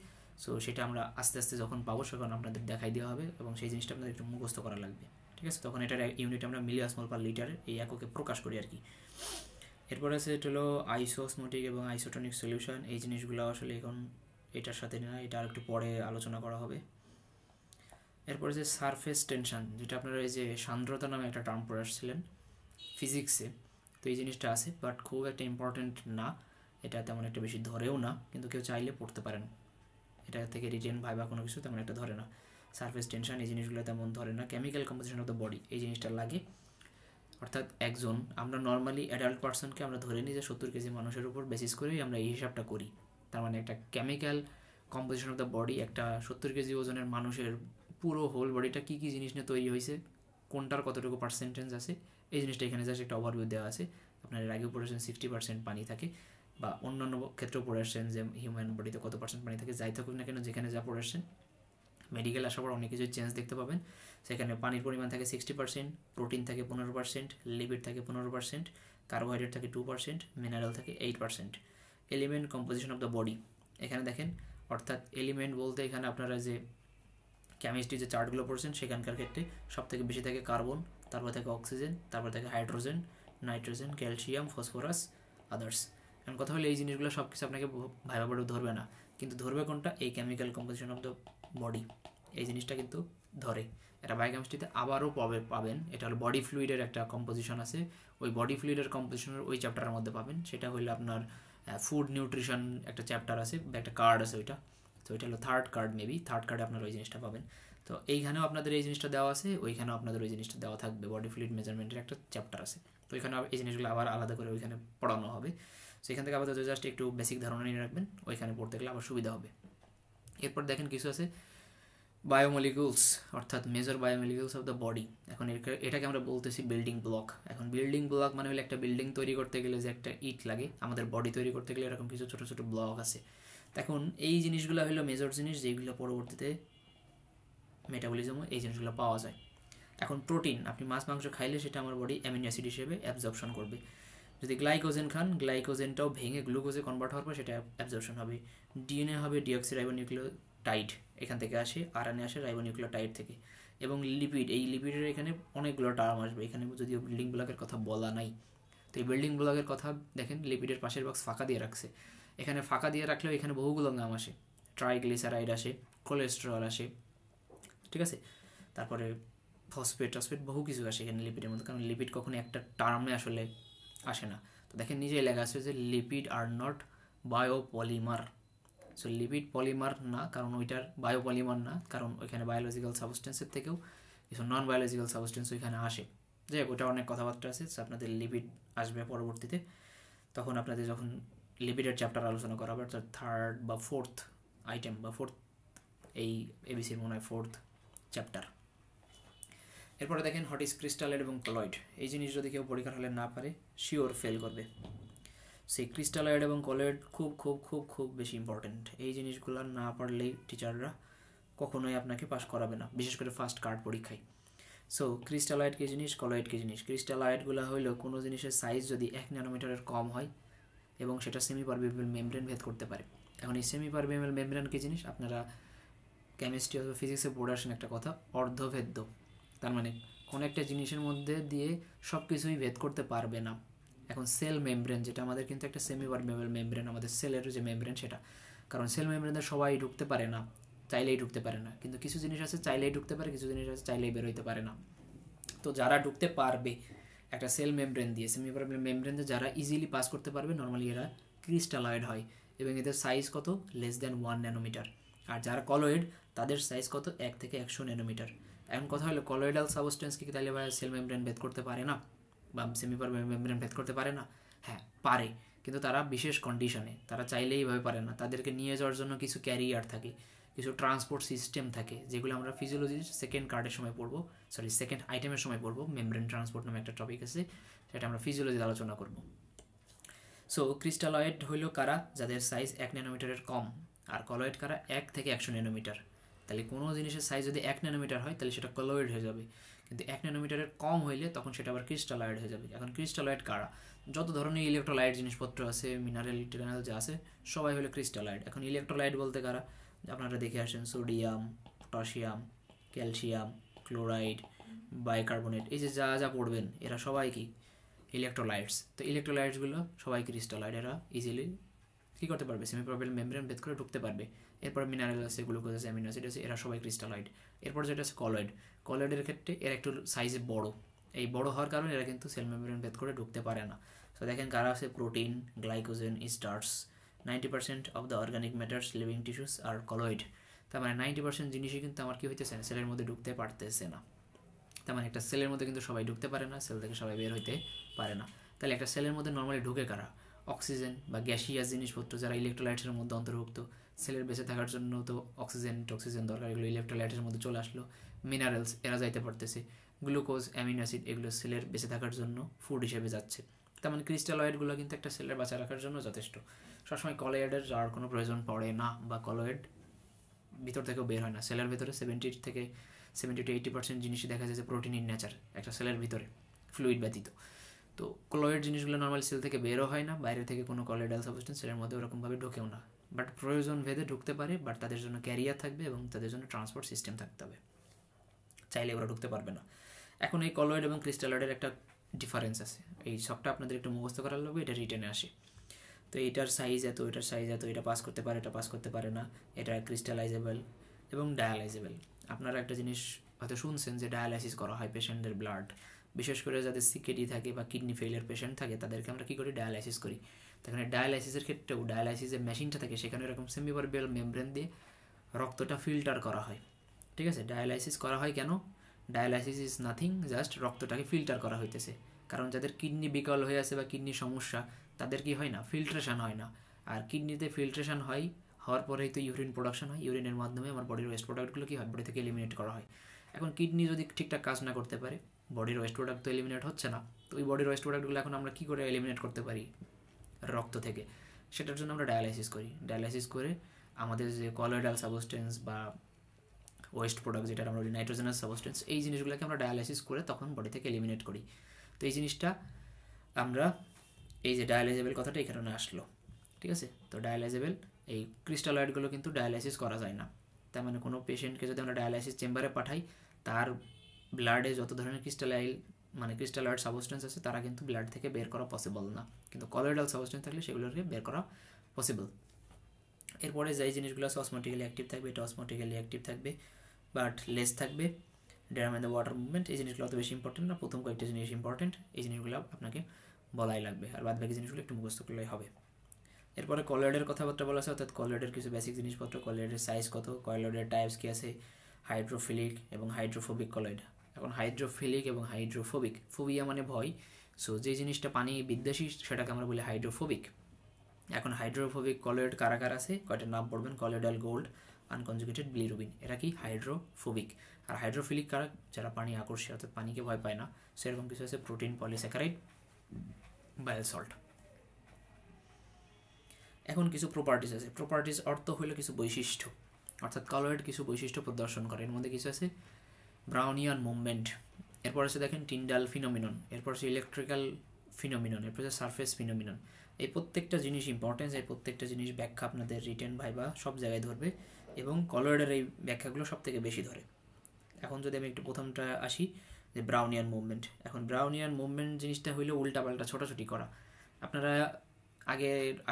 সো সেটা আমরা আস্তে আস্তে যখন পাবো তখন আপনাদের দেখাই দেওয়া হবে এবং সেই জিনিসটা আপনাদের একটু মুখস্থ করা লাগবে। ঠিক আছে, তখন এটার ইউনিট আমরা মিলি অসমোল পার লিটার এই এককে প্রকাশ করি আর কি। এরপর আছে এটা হলো আইসোসমোটিক এবং আইসোটনিক সলিউশন, এই জিনিসগুলো আসলে এখন এটার সাথে না, এটা আর একটু পরে আলোচনা করা হবে। এরপরে যে সারফেস টেনশন, যেটা আপনারা এই যে সান্দ্রতা নামে একটা টার্ম পড়ে আসছিলেন ফিজিক্সে, তো এই জিনিসটা আছে বাট খুব একটা ইম্পর্টেন্ট না, এটা তেমন একটা বেশি ধরেও না, কিন্তু কেউ চাইলে পড়তে পারেন, এটা থেকে রিটেন ভাইবা কোনো কিছু তেমন একটা ধরে না। সারফেস টেনশন এই জিনিসগুলো তেমন ধরে না। Chemical composition of the body, এই জিনিসটা লাগে, অর্থাৎ একজন আমরা নর্মালি অ্যাডাল্ট পার্সনকে আমরা ধরে নিই যে 70 কেজি মানুষের উপর বেসিস করেই আমরা এই হিসাবটা করি। তার মানে একটা chemical composition of the body, একটা 70 কেজি ওজনের মানুষের পুরো হোল বডিটা কী কী জিনিস নিয়ে তৈরি হয়েছে, কোনটার কতটুকু পার্সেন্টেজ আছে, এই জিনিসটা এখানে জাস্ট একটা ওভারভিউ দেওয়া আছে। আপনার এর আগেও পড়েছেন 60% পানি থাকে, বা অন্যান্য ক্ষেত্রেও পড়ে আসছেন যে হিউম্যান বডিতে কত পার্সেন্ট পানি থাকে। যাই থাকুক না কেন, যেখানে যা পড়ে আসছেন, মেডিকেল আসার পর অনেক কিছু চেঞ্জ দেখতে পাবেন। সেখানে পানির পরিমাণ থাকে 60%, প্রোটিন থাকে 15%, লিপিড থাকে 15%, কার্বোহাইড্রেট থাকে 2%, মিনারেল থাকে 8%। Element composition of the body, এখানে দেখেন, অর্থাৎ এলিমেন্ট বলতে এখানে আপনারা যে কেমিস্ট্রি যে চার্টগুলো পড়ছেন সেখানকার ক্ষেত্রে সব থেকে বেশি থাকে কার্বন তারপর থাকে অক্সিজেন, তারপর থাকে hydrogen, nitrogen, calcium, phosphorus, others. এখন কথা হলো এই জিনিসগুলো সব কিছু আপনাকে ভাইভাবে ধরবে না, কিন্তু ধরবে কোনটা? এই chemical composition of the body, এই জিনিসটা কিন্তু ধরে। এটা বায়োকেমিস্ট্রিতে আবারও পাবেন, এটা হলো বডি ফ্লুইডের একটা কম্পোজিশন আছে, ওই বডি ফ্লুইডের কম্পোজিশনের ওই চ্যাপ্টারের মধ্যে পাবেন। সেটা হলো আপনার ফুড নিউট্রিশন একটা চ্যাপ্টার আছে, একটা কার্ড আছে ওইটা, তো ওইটা হলো থার্ড কার্ড, মেবি থার্ড কার্ডে আপনারা ওই জিনিসটা পাবেন। তো এইখানেও আপনাদের এই জিনিসটা দেওয়া আছে, ওইখানেও আপনাদের ওই জিনিসটা দেওয়া থাকবে, বডি ফ্লুইড মেজারমেন্টের একটা চ্যাপ্টার আছে, তো ওইখানে এই জিনিসগুলো আবার আলাদা করে ওইখানে পড়ানো হবে। সেখান থেকে আপাতত জাস্ট একটু বেসিক ধারণা নিয়ে রাখবেন, ওইখানে পড়তে গেলে আবার সুবিধা হবে। এরপর দেখেন কিছু আছে বায়োমলিকিউলস, অর্থাৎ মেজর বায়োমলিকিউলস অফ দ্য বডি। এখন এটাকে আমরা বলতেছি বিল্ডিং ব্লক। এখন বিল্ডিং ব্লক মানে হলো একটা বিল্ডিং তৈরি করতে গেলে যে একটা ইট লাগে, আমাদের বডি তৈরি করতে গেলে এরকম কিছু ছোটো ছোটো ব্লক আছে। এখন এই জিনিসগুলো হলো মেজর জিনিস, যেগুলো পরবর্তীতে মেটাবলিজমও এই জিনিসগুলো পাওয়া যায়। এখন প্রোটিন, আপনি মাছ মাংস খাইলে সেটা আমার বডি অ্যামিনো অ্যাসিড হিসেবে অ্যাবজর্পশন করবে। যদি গ্লাইকোজেন খান, গ্লাইকোজেনটাও ভেঙে গ্লুকোজে কনভার্ট হওয়ার পর সেটা অ্যাবজর্পশন হবে। ডিএনএ হবে ডিঅক্সিরাইবোনিউক্লিওটাইড, এখান থেকে আসে, আরএনএ আসে রাইবোনিউক্লিওটাইড থেকে। এবং লিপিড, এই লিপিডের এখানে অনেকগুলো টার্ম আসবে, এখানে যদিও বিল্ডিং ব্লকের কথা বলা নাই। তো এই বিল্ডিং ব্লকের কথা দেখেন লিপিডের পাশের বক্স ফাঁকা দিয়ে রাখছে, এখানে ফাঁকা দিয়ে রাখলেও এখানে বহুগুলো নাম আসে, ট্রাইগ্লিসারাইড আসে, কোলেস্টেরল আসে, ঠিক আছে, তারপরে ফসফেট টসফেট বহু কিছু আসে এখানে লিপিডের মধ্যে, কারণ লিপিড কখনো একটা টার্মে আসলে আসে না। তো দেখেন নিজেই লেখা আছে যে lipid are not biopolymer. So lipid polymer না, কারণ ওইটার বায়োপলিমার না, কারণ ওইখানে বায়োলজিক্যাল সাবস্টেন্সের থেকেও কিছু নন বায়োলজিক্যাল সাবস্টেন্স ওইখানে আসে। যাই হোক, ওটা অনেক কথাবার্তা আছে, আপনাদের লিপিড আসবে পরবর্তীতে, তখন আপনাদের যখন লিপিডের চ্যাপ্টার আলোচনা করা হবে, অর্থাৎ থার্ড বা ফোর্থ আইটেম বা ফোর্থ, এই এবিসির মনে হয় ফোর্থ চ্যাপ্টার। এরপরে দেখেন হোয়াট ইজ ক্রিস্টালয়েড এবং কলয়েড। এই জিনিস যদি কেউ পরীক্ষার হলে না পারে, শিওর ফেল করবে। সেই ক্রিস্টালয়েড এবং কলয়েড খুব খুব খুব খুব বেশি ইম্পর্টেন্ট, এই জিনিসগুলো না পারলেই টিচাররা কখনোই আপনাকে পাস করাবে না, বিশেষ করে ফার্স্ট কার্ড পরীক্ষায়। সো ক্রিস্টালয়েড কী জিনিস, কলয়েড কী জিনিস? ক্রিস্টালয়েডগুলো হলো কোনো জিনিসের সাইজ যদি 1 ন্যানোমিটারের কম হয় এবং সেটা সেমি পারমিয়েবল মেমব্রেন ভেদ করতে পারে। এখন এই সেমি পারমিয়েবল মেমব্রেন কী জিনিস? আপনারা কেমিস্ট্রি অথবা ফিজিক্সে পড়ে আসেন একটা কথা, অর্ধভেদ্য। তার মানে কোনো একটা জিনিসের মধ্যে দিয়ে সব কিছুই ভেদ করতে পারবে না। এখন সেল মেমব্রেন, যেটা আমাদের কিন্তু একটা সেমি পারমিয়েবল মেমব্রেন, আমাদের সেলের যে মেমব্রেন সেটা, কারণ সেল মেমব্রেনে সবাই ঢুকতে পারে না, চাইলেই ঢুকতে পারে না, কিন্তু কিছু জিনিস আছে চাইলেই ঢুকতে পারে, কিছু জিনিস আছে চাইলেই বেরোইতে পারে না। তো যারা ঢুকতে পারবে একটা সেল মেমব্রেন দিয়ে, সেমি পারমিয়েবল মেমব্রেন দিয়ে যারা ইজিলি পাস করতে পারবে, নর্মালি এরা ক্রিস্টালয়েড হয় এবং এদের সাইজ কত? Less than 1 nanometre. আর যারা কলয়েড তাদের সাইজ কত? 1 থেকে 100 ন্যানোমিটার। এখন কথা হলো কলয়েডাল সাবস্টেন্স কি তাহলে ভাই সেল মেমব্রেন ভেদ করতে পারে না বা সেমি পারমিয়েবল মেমব্রেন ভেদ করতে পারে না? হ্যাঁ পারে, কিন্তু তারা বিশেষ কন্ডিশনে, তারা চাইলেই এইভাবে পারে না। তাদেরকে নিয়ে যাওয়ার জন্য কিছু ক্যারিয়ার থাকে, কিছু ট্রান্সপোর্ট সিস্টেম থাকে, যেগুলো আমরা ফিজিওলজির সেকেন্ড কার্ডের সময় পড়বো, সরি সেকেন্ড আইটেমের সময় পড়বো। মেমব্রেন ট্রান্সপোর্ট নামে একটা টপিক আছে, সেটা আমরা ফিজিওলজিতে আলোচনা করব। সো ক্রিস্টালয়েড হইল কারা? যাদের সাইজ 1 ন্যানোমিটারের কম। আর কলয়েড কারা? 1 থেকে 100 ন্যানোমিটার। তাহলে কোনো জিনিসের সাইজ যদি 1 ন্যানোমিটার হয় তাহলে সেটা কলয়েড হয়ে যাবে, কিন্তু 1 ন্যানোমিটারের কম হইলে তখন সেটা আবার ক্রিস্টালয়েড হয়ে যাবে। এখন ক্রিস্টালয়েড কারা? যত ধরনের ইলেকট্রোলাইট জিনিসপত্র আছে, মিনারেল টিনারেল যা আছে সবাই হলো ক্রিস্টালয়েড। এখন ইলেকট্রোলাইট বলতে কারা? আপনারা দেখে আসেন sodium, potassium, calcium, chloride, bicarbonate, এই যে যা যা পড়বেন এরা সবাই কি ইলেকট্রোলাইটস। তো ইলেকট্রোলাইটসগুলো সবাই ক্রিস্টালয়েড, এরা ইজিলি কী করতে পারবে? সেমি পারমিয়েবল মেমব্রেন ভেদ করে ঢুকতে পারবে। এরপর মিনারেল আছে, গ্লুকোজ আছে, অ্যামিনো অ্যাসিড আছে, এরা সবাই ক্রিস্টালয়েড। এরপর যেটা আছে কলয়েড, কলয়েডের ক্ষেত্রে এরা একটু সাইজে বড়, এই বড় হওয়ার কারণে এরা কিন্তু সেল মেমব্রেন ভেদ করে ঢুকতে পারে না। তো দেখেন কারা আছে? Protein, glycogen, starch. 90% of the organic matters living tissues আর কলয়েড। তার মানে 90% জিনিসই কিন্তু আমার কি হইতেছে না, সেলের মধ্যে ঢুকতে পারতেছে না। তার মানে একটা সেলের মধ্যে কিন্তু সবাই ঢুকতে পারে না, সেল থেকে সবাই বের হইতে পারে না। তাহলে একটা সেলের মধ্যে নর্মালি ঢুকে কারা? অক্সিজেন বা গ্যাসিয়াস জিনিসপত্র, যারা ইলেকট্রোলাইটের মধ্যে অন্তর্ভুক্ত। সেলের বেঁচে থাকার জন্য তো অক্সিজেন দরকার, এগুলো ইলেকট্রোলাইটের মধ্যে চলে আসলো। মিনারেলস, এরা যাইতে পারতেছে। গ্লুকোজ, অ্যামিনো অ্যাসিড, এগুলো সেলের বেঁচে থাকার জন্য ফুড হিসেবে যাচ্ছে। তার মানে ক্রিস্টালয়েডগুলো কিন্তু একটা সেলের বাঁচা রাখার জন্য যথেষ্ট। সবসময় কলয়েডের যাওয়ার কোনো প্রয়োজন পড়ে না, বা কলয়েড ভিতর থেকেও বের হয় না। সেলের ভিতরে 70 থেকে 80% জিনিসই দেখা যায় যে প্রোটিন ইন নেচার একটা সেলের ভিতরে, ফ্লুইড ব্যতীত। তো কলয়েড জিনিসগুলো নর্মাল সেল থেকে বেরও হয় না, বাইরে থেকে কোনো কলয়েডাল সাবস্টেন্স সেলের মধ্যে ওরকমভাবে ঢোকেও না। বাট প্রয়োজন ভেদে ঢুকতে পারে, বাট তাদের জন্য ক্যারিয়ার থাকবে এবং তাদের জন্য ট্রান্সপোর্ট সিস্টেম থাকতে হবে, চাইলে ওরা ঢুকতে পারবে না। এখন এই কলয়েড এবং ক্রিস্টালয়েডের একটা ডিফারেন্স আছে, এই সবটা আপনাদের একটু মুখস্থ করার লাগবে, এটা রিটেনে আসে। তো এটার সাইজ এত, এটার সাইজ এত, এটা পাস করতে পারে, এটা পাস করতে পারে না, এটা ক্রিস্টালাইজেবল এবং ডায়ালাইজেবল। আপনারা একটা জিনিস হয়তো শুনছেন যে ডায়ালাইসিস করা হয় পেশেন্টদের ব্লাড, বিশেষ করে যাদের সিকেডি থাকে বা কিডনি ফেলিয়ার পেশেন্ট থাকে তাদেরকে আমরা কী করি, ডায়ালাইসিস করি। সেখানে ডায়ালাইসিসের ক্ষেত্রেও ডায়ালাইসিসের মেশিনটা থাকে, সেখানে এরকম সেমিপারবিয়াল মেমব্রেন দিয়ে রক্তটা ফিল্টার করা হয়। ঠিক আছে, ডায়ালাইসিস করা হয় কেন? ডায়ালাইসিস ইজ নাথিং, জাস্ট রক্তটাকে ফিল্টার করা হইতেছে। কারণ যাদের কিডনি বিকল হয়ে আছে বা কিডনি সমস্যা তাদের কি হয় না, ফিল্ট্রেশন হয় না। আর কিডনিতে ফিল্ট্রেশন হওয়ার পরেই তো ইউরিন প্রোডাকশন হয়, ইউরিনের মাধ্যমে আমার বডির ওয়েস্ট প্রোডাক্টগুলো কী হয়, বডি থেকে এলিমিনেট করা হয়। এখন কিডনি যদি ঠিকঠাক কাজ না করতে পারে, বডির ওয়েস্ট প্রোডাক্ট তো এলিমিনেট হচ্ছে না, তো ওই বডির ওয়েস্ট প্রোডাক্টগুলো এখন আমরা কী করে এলিমিনেট করতে পারি, রক্ত থেকে। সেটার জন্য আমরা ডায়ালাইসিস করি। ডায়ালাইসিস করে আমাদের যে কলয়েডাল সাবস্টেন্স বা ওয়েস্ট প্রোডাক্ট যেটা আমরা বলি নাইট্রোজেনাস সাবস্টেন্স, এই জিনিসগুলোকে আমরা ডায়ালাইসিস করে তখন বডি থেকে এলিমিনেট করি। তো এই জিনিসটা আমরা, এই যে ডায়ালাইজেবল কথাটা এই কারণে আসলো। ঠিক আছে, তো ডায়ালাইজেবল এই ক্রিস্টালয়েডগুলো কিন্তু ডায়ালাইসিস করা যায় না। তার মানে কোনো পেশেন্টকে যদি আমরা ডায়ালাইসিস চেম্বারে পাঠাই, তার ব্লাডে যত ধরনের ক্রিস্টালয়েড সাবস্টেন্স আছে তারা কিন্তু ব্লাড থেকে বের করা পসিবল না, কিন্তু কলয়েডাল সাবস্টেন্স থাকলে সেগুলোকে বের করা পসিবল। এরপরে যেই জিনিসগুলো আছে অসমোটিক্যালি অ্যাক্টিভ থাকবে, এটা অসমোটিক্যালি অ্যাক্টিভ থাকবে বাট লেস থাকবে। Dam and the water movement, এই জিনিসগুলো অত বেশি ইম্পর্টেন্ট না, প্রথম কয়েকটা জিনিস ইম্পর্টেন্ট, এই জিনিসগুলো আপনাকে বলাই লাগবে, আর বাদ বাকি জিনিসগুলো একটু মুখস্থ করলেই হবে। এরপরে কলয়েডের কথাবার্তা বলা আছে, অর্থাৎ কলয়েডের কিছু বেসিক জিনিসপত্র, কলয়েডের সাইজ কত, কলয়েডের টাইপস কী আছে, হাইড্রোফিলিক এবং হাইড্রোফোবিক কলয়েড। এখন হাইড্রোফিলিক এবং হাইড্রোফোবিক, ফোবিয়া মানে ভয়, সো যে জিনিসটা পানি বিদ্বেষী সেটাকে আমরা বলি হাইড্রোফোবিক। এখন হাইড্রোফোবিক কলয়েড কারা কারা আছে, কয়টা নাম পড়বেন, কলয়েডাল গোল্ড, আনকনজুগেটেড বিলিরুবিন, এরা কি হাইড্রোফোবিক। আর হাইড্রোফিলিক কারা, যারা পানি আকর্ষে অর্থাৎ পানিকে ভয় পায় না, সেরকম কিছু আছে প্রোটিন, পলিস্যাকারাইড, বায়োল সল্ট। এখন কিছু প্রপার্টিস আছে, প্রপার্টিস অর্থ হইল কিছু বৈশিষ্ট্য, অর্থাৎ কলয়েড কিছু বৈশিষ্ট্য প্রদর্শন করে। এর মধ্যে কিছু আছে ব্রাউনিয়ান মুভমেন্ট, এরপর আছে দেখেন টিন্ডাল ফিনোমিনন, এরপর আছে ইলেকট্রিক্যাল ফিনোমিনন, এরপর আছে সারফেস ফিনোমিনন। এই প্রত্যেকটা জিনিস ইম্পর্টেন্স, এই প্রত্যেকটা জিনিস ব্যাখ্যা আপনাদের রিটেন ভাইবা সব জায়গায় ধরবে এবং কলয়েডের এই ব্যাখ্যাগুলো সব থেকে বেশি ধরে। এখন যদি আমি একটু প্রথমটা আসি, যে ব্রাউনিয়ান মুভমেন্ট। এখন ব্রাউনিয়ান মুভমেন্ট জিনিসটা হইলো উল্টাপাল্টা ছোটাছুটি করা। আপনারা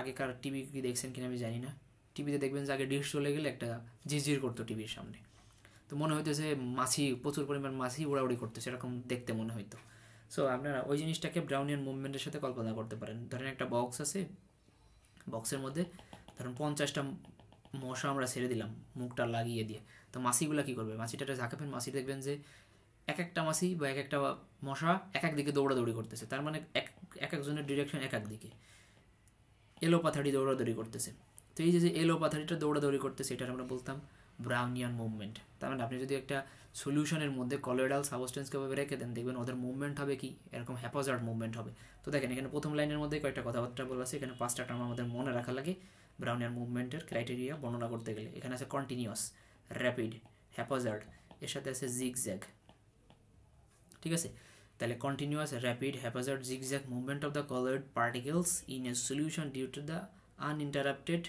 আগেকার টিভি কি দেখছেন কিনা আমি জানি না, টিভিতে দেখবেন যে আগে ডিশ চলে গেলে একটা ঝিরঝির করতো টিভির সামনে, তো মনে হইতেছে মাছি, প্রচুর পরিমাণ মাছি উড়াউড়ি করতেছে, এরকম দেখতে মনে হইতো। সো আপনারা ওই জিনিসটাকে ব্রাউনিয়ান মুভমেন্টের সাথে কল্পনা করতে পারেন। ধরেন একটা বক্স আছে, বক্সের মধ্যে ধরুন 50টা মশা আমরা ছেড়ে দিলাম মুখটা লাগিয়ে দিয়ে, তো মাছিগুলো কী করবে, মাছিটাটা ঝাঁকাবেন, মাছি দেখবেন যে এক একটা মাছি বা এক একটা মশা এক এক দিকে দৌড়াদৌড়ি করতেছে, তার মানে এক একজনের ডিরেকশন এক এক দিকে, এলোপাথাড়ি দৌড়াদৌড়ি করতেছে। তো এই যে এলোপাথাড়িটা দৌড়াদৌড়ি করতেছে, এটার আমরা বলতাম ব্রাউনিয়ান মুভমেন্ট। তার মানে আপনি যদি একটা সলিউশনের মধ্যে কলয়েডাল সাবস্টেন্সকে ভাবে রেখে দেন, দেখবেন ওদের মুভমেন্ট হবে কি এরকম হ্যাপাজার্ড মুভমেন্ট হবে। তো দেখেন এখানে প্রথম লাইনের মধ্যে কয়েকটা কথাবার্তা বলা আছে, এখানে 5টা টার্ম আমাদের মনে রাখা লাগে ব্রাউনিয়ান মুভমেন্টের ক্রাইটেরিয়া বর্ণনা করতে গেলে। এখানে আছে কন্টিনিউয়াস, র্যাপিড, হ্যাপাজার্ড, এর সাথে আছে জিগজ্যাগ। ঠিক আছে, তাহলে continuous, rapid, haphazard, zigzag movement of the colloid particles in a solution due to the uninterrupted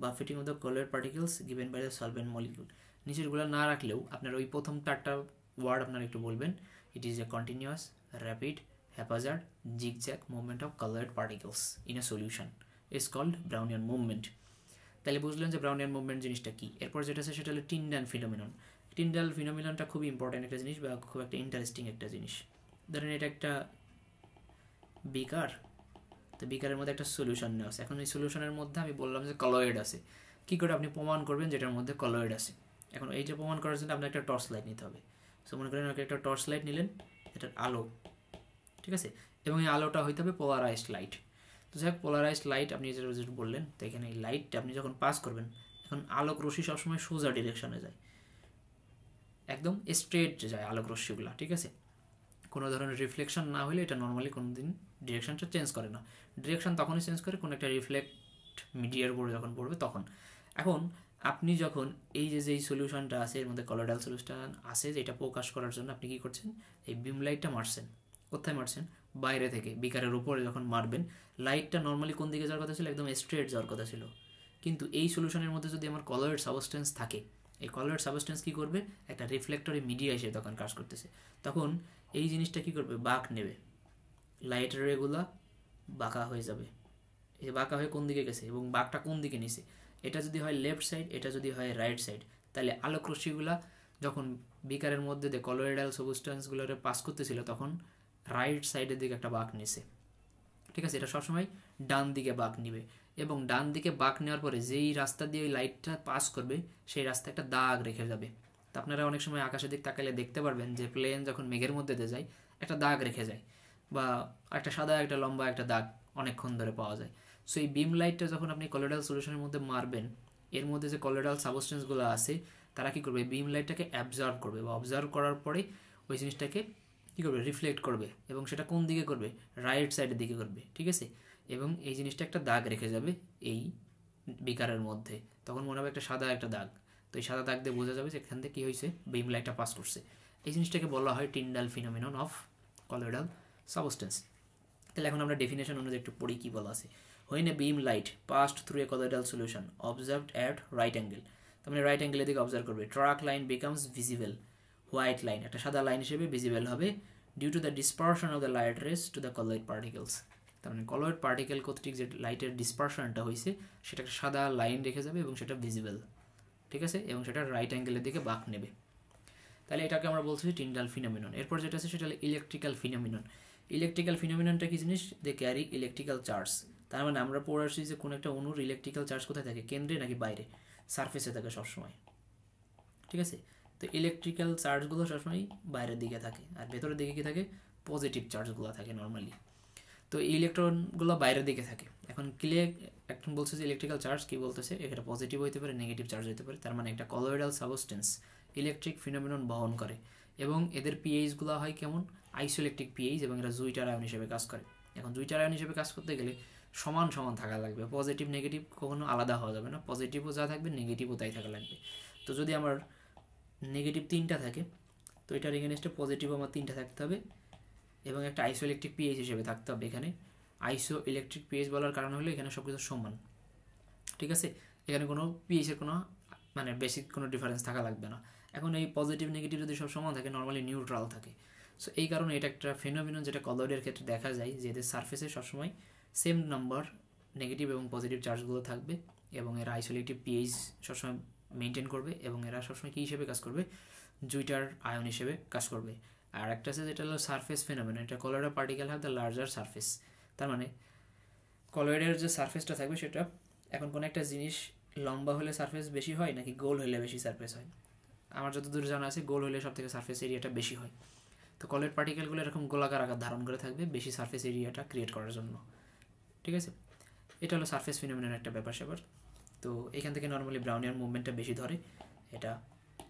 buffeting of the colored particles given by the solvent molecule। নিচেরগুলো না রাখলেও আপনার ওই প্রথম 4টা ওয়ার্ড আপনারা একটু বলবেন, it is a continuous, rapid, haphazard, zigzag movement of colored particles in a solution is called Brownian movement। তাহলে বুঝলেন যে ব্রাউনিয়ান মুভমেন্ট জিনিসটা কি। এরপর যেটা আছে সেটা হলো টিন্ডাল ফিনোমিনন। টিন্ডাল ফিনোমিননটা খুবই ইম্পর্টেন্ট একটা জিনিস বা খুব একটা ইন্টারেস্টিং একটা জিনিস। ধরেন এটা একটা বিকার, তো বিকারের মধ্যে একটা সলিউশন নেওয়া আছে। এখন এই সলিউশনের মধ্যে আমি বললাম যে কলয়েড আছে, কী করে আপনি প্রমাণ করবেন যেটার মধ্যে কলয়েড আছে। এখন এই যে প্রমাণ করার জন্য আপনার একটা টর্চ লাইট নিতে হবে। সো মনে করেন একটা টর্চ লাইট নিলেন, এটার আলো, ঠিক আছে, এবং এই আলোটা হইতে হবে পোলারাইজড লাইট। তো যাই হোক, পোলারাইজড লাইট আপনি যেটা বললেন, তো এখানে এই লাইটটা আপনি যখন পাস করবেন, এখন আলোক রশ্মি সবসময় সোজা ডিরেকশনে যায়, একদম স্ট্রেট যায় আলোক রশ্মিগুলো, ঠিক আছে, কোনো ধরনের রিফ্লেকশন না হলে এটা নর্মালি কোনো দিন ডিরেকশনটা চেঞ্জ করে না। ডিরেকশন তখনই চেঞ্জ করে কোনো একটা রিফ্লেক্ট মিডিয়ার উপরে যখন পড়বে তখন। এখন আপনি যখন এই যেই সলিউশনটা আছে এর মধ্যে কলয়েডাল সলিউশন আছে, যেটা প্রকাশ করার জন্য আপনি কী করছেন, এই বিম লাইটটা মারছেন। কোথায় মারছেন? বাইরে থেকে বিকারের উপরে যখন মারবেন, লাইটটা নর্মালি কোন দিকে যাওয়ার কথা ছিল, একদম স্ট্রেট যাওয়ার কথা ছিল। কিন্তু এই সলিউশনের মধ্যে যদি আমার কলয়েড সাবস্টেন্স থাকে, এই কলোয়েড সাবস্টেন্স কী করবে, একটা রিফ্লেক্টরে মিডিয়া এসে তখন কাজ করতেছে, তখন এই জিনিসটা কী করবে, বাঁক নেবে, লাইটের রেগুলা বাঁকা হয়ে যাবে, এই বাঁকা হয়ে কোন দিকে গেছে এবং বাঁকটা কোন দিকে নিছে, এটা যদি হয় লেফট সাইড, এটা যদি হয় রাইট সাইড, তাহলে আলোক রশ্মিগুলা যখন বিকারের মধ্যে দিয়ে কলোয়েডাল সাবস্টেন্সগুলোরে পাস করতেছিল তখন রাইট সাইডের দিকে একটা বাঁক নিছে, ঠিক আছে। এটা সবসময় ডান দিকে বাঁক নিবে এবং ডান দিকে বাঁক নেওয়ার পরে যেই রাস্তা দিয়ে ওই লাইটটা পাস করবে সেই রাস্তায় একটা দাগ রেখে যাবে। তো আপনারা অনেক সময় আকাশের দিক তাকালে দেখতে পারবেন যে প্লেন যখন মেঘের মধ্যে দিয়ে যায় একটা দাগ রেখে যায়, বা একটা সাদা একটা লম্বা একটা দাগ অনেকক্ষণ ধরে পাওয়া যায়। সো এই বিম লাইটটা যখন আপনি কলোয়েডাল সলিউশনের মধ্যে মারবেন, এর মধ্যে যে কলোয়েডাল সাবস্টেন্সগুলো আছে তারা কী করবে, বিম লাইটটাকে অ্যাবজর্ব করবে, বা অবজার্ভ করার পরে ওই জিনিসটাকে কী করবে, রিফ্লেক্ট করবে, এবং সেটা কোন দিকে করবে, রাইট সাইডের দিকে করবে, ঠিক আছে। এবং এই জিনিসটা একটা দাগ রেখে যাবে এই বিকারের মধ্যে, তখন মনে হবে একটা সাদা একটা দাগ, তো এই সাদা দাগ দিয়ে বোঝা যাবে যে এখান থেকে কী হয়েছে, বিম লাইটটা পাস করছে। এই জিনিসটাকে বলা হয় Tyndall phenomenon of colloidal substance. তাহলে এখন আমরা ডেফিনেশন অনুযায়ী একটু পড়ি কী বলা আছে। When a beam light passed through a colloidal solution observed at right angle, তার মানে রাইট অ্যাঙ্গেলের দিকে অবজার্ভ করবে, track line becomes visible, white line একটা সাদা লাইন হিসেবে ভিজিবল হবে, due to the dispersion of the light rays to the colloid particles. তার মানে কলয়েড পার্টিকেল কর্তৃক যে লাইটের ডিসপারশনটা হয়েছে সেটা একটা সাদা লাইন রেখে যাবে এবং সেটা ভিজিবল, ঠিক আছে, এবং সেটা রাইট অ্যাঙ্গেলের দিকে বাঁক নেবে। তাহলে এটাকে আমরা বলছি টিন্ডাল ফিনোমিনন। এরপর যেটা আছে সেটা হলো ইলেকট্রিক্যাল ফিনোমিনন। ইলেকট্রিক্যাল ফিনোমিননটা কি জিনিস, দে ক্যারি ইলেকট্রিক্যাল চার্জ। তার মানে আমরা পড়ে আসছি যে কোনো একটা অণুর ইলেকট্রিক্যাল চার্জ কোথায় থাকে, কেন্দ্রে নাকি বাইরে, সারফেসে থাকে সবসময়, ঠিক আছে। তো ইলেকট্রিক্যাল চার্জগুলো সবসময় বাইরের দিকে থাকে, আর ভেতরের দিকে কি থাকে, পজিটিভ চার্জগুলো থাকে নর্মালি। তো ইলেকট্রনগুলো বাইরের দিকে থাকে। এখন এখন বলছে যে ইলেকট্রিক্যাল চার্জ কি বলতেছে, এটা পজিটিভ হতে পারে, নেগেটিভ চার্জ হতে পারে। তার মানে একটা কলোয়েডাল সাবস্টেন্স ইলেকট্রিক ফিনোমিনন বহন করে, এবং এদের পিএইচগুলো হয় কেমন, আইসোইলেকট্রিক পিএইচ, এবং এরা জুইটার আয়ন হিসেবে কাজ করে। এখন জুইটার আয়ন হিসেবে কাজ করতে গেলে সমান সমান থাকা লাগবে, পজিটিভ নেগেটিভ কখনো আলাদা হওয়া যাবে না, পজিটিভও যা থাকবে নেগেটিভও তাই থাকা লাগবে। তো যদি আমার নেগেটিভ 3টা থাকে, তো এটার এগেনস্টে পজিটিভ আমার 3টা থাকতে হবে, এবং একটা আইসো ইলেকট্রিক পিএইচ হিসেবে থাকতে হবে। এখানে আইসো ইলেকট্রিক পিএইচ বলার কারণ হলো এখানে সব কিছু সমান, ঠিক আছে, এখানে কোনো পিএইচের কোনো মানে বেসিক কোনো ডিফারেন্স থাকা লাগবে না। এখন এই পজিটিভ নেগেটিভ যদি সব সমান থাকে, নর্মালি নিউট্রাল থাকে। সো এই কারণে এটা একটা ফেনোমিনন যেটা কলয়েডের ক্ষেত্রে দেখা যায়, যে এদের সারফেসে সবসময় সেম নাম্বার নেগেটিভ এবং পজিটিভ চার্জগুলো থাকবে, এবং এরা আইসোলেটিভ পিএইচ সবসময় মেনটেন করবে, এবং এরা সবসময় কী হিসেবে কাজ করবে, জুইটার আয়ন হিসেবে কাজ করবে। আর একটা আছে যেটা হলো সারফেস ফেনোমেনন, এটা colloidal particle have the larger surface. তার মানে কলয়েডের যে সারফেসটা থাকবে সেটা, এখন কোনো একটা জিনিস লম্বা হলে সারফেস বেশি হয় নাকি গোল হলে বেশি সারফেস হয়, আমার যতদূর জানা আছে গোল হলে সব থেকে সারফেস এরিয়াটা বেশি হয়। তো কলয়েড পার্টিকেলগুলো এরকম গোলাকার আকার ধারণ করে থাকবে বেশি সারফেস এরিয়াটা ক্রিয়েট করার জন্য, ঠিক আছে। এটা হলো সারফেস ফিনোমিননের একটা ব্যাপার স্যাপার। তো এখান থেকে নর্মালি ব্রাউনিয়ার মুভমেন্টটা বেশি ধরে এটা,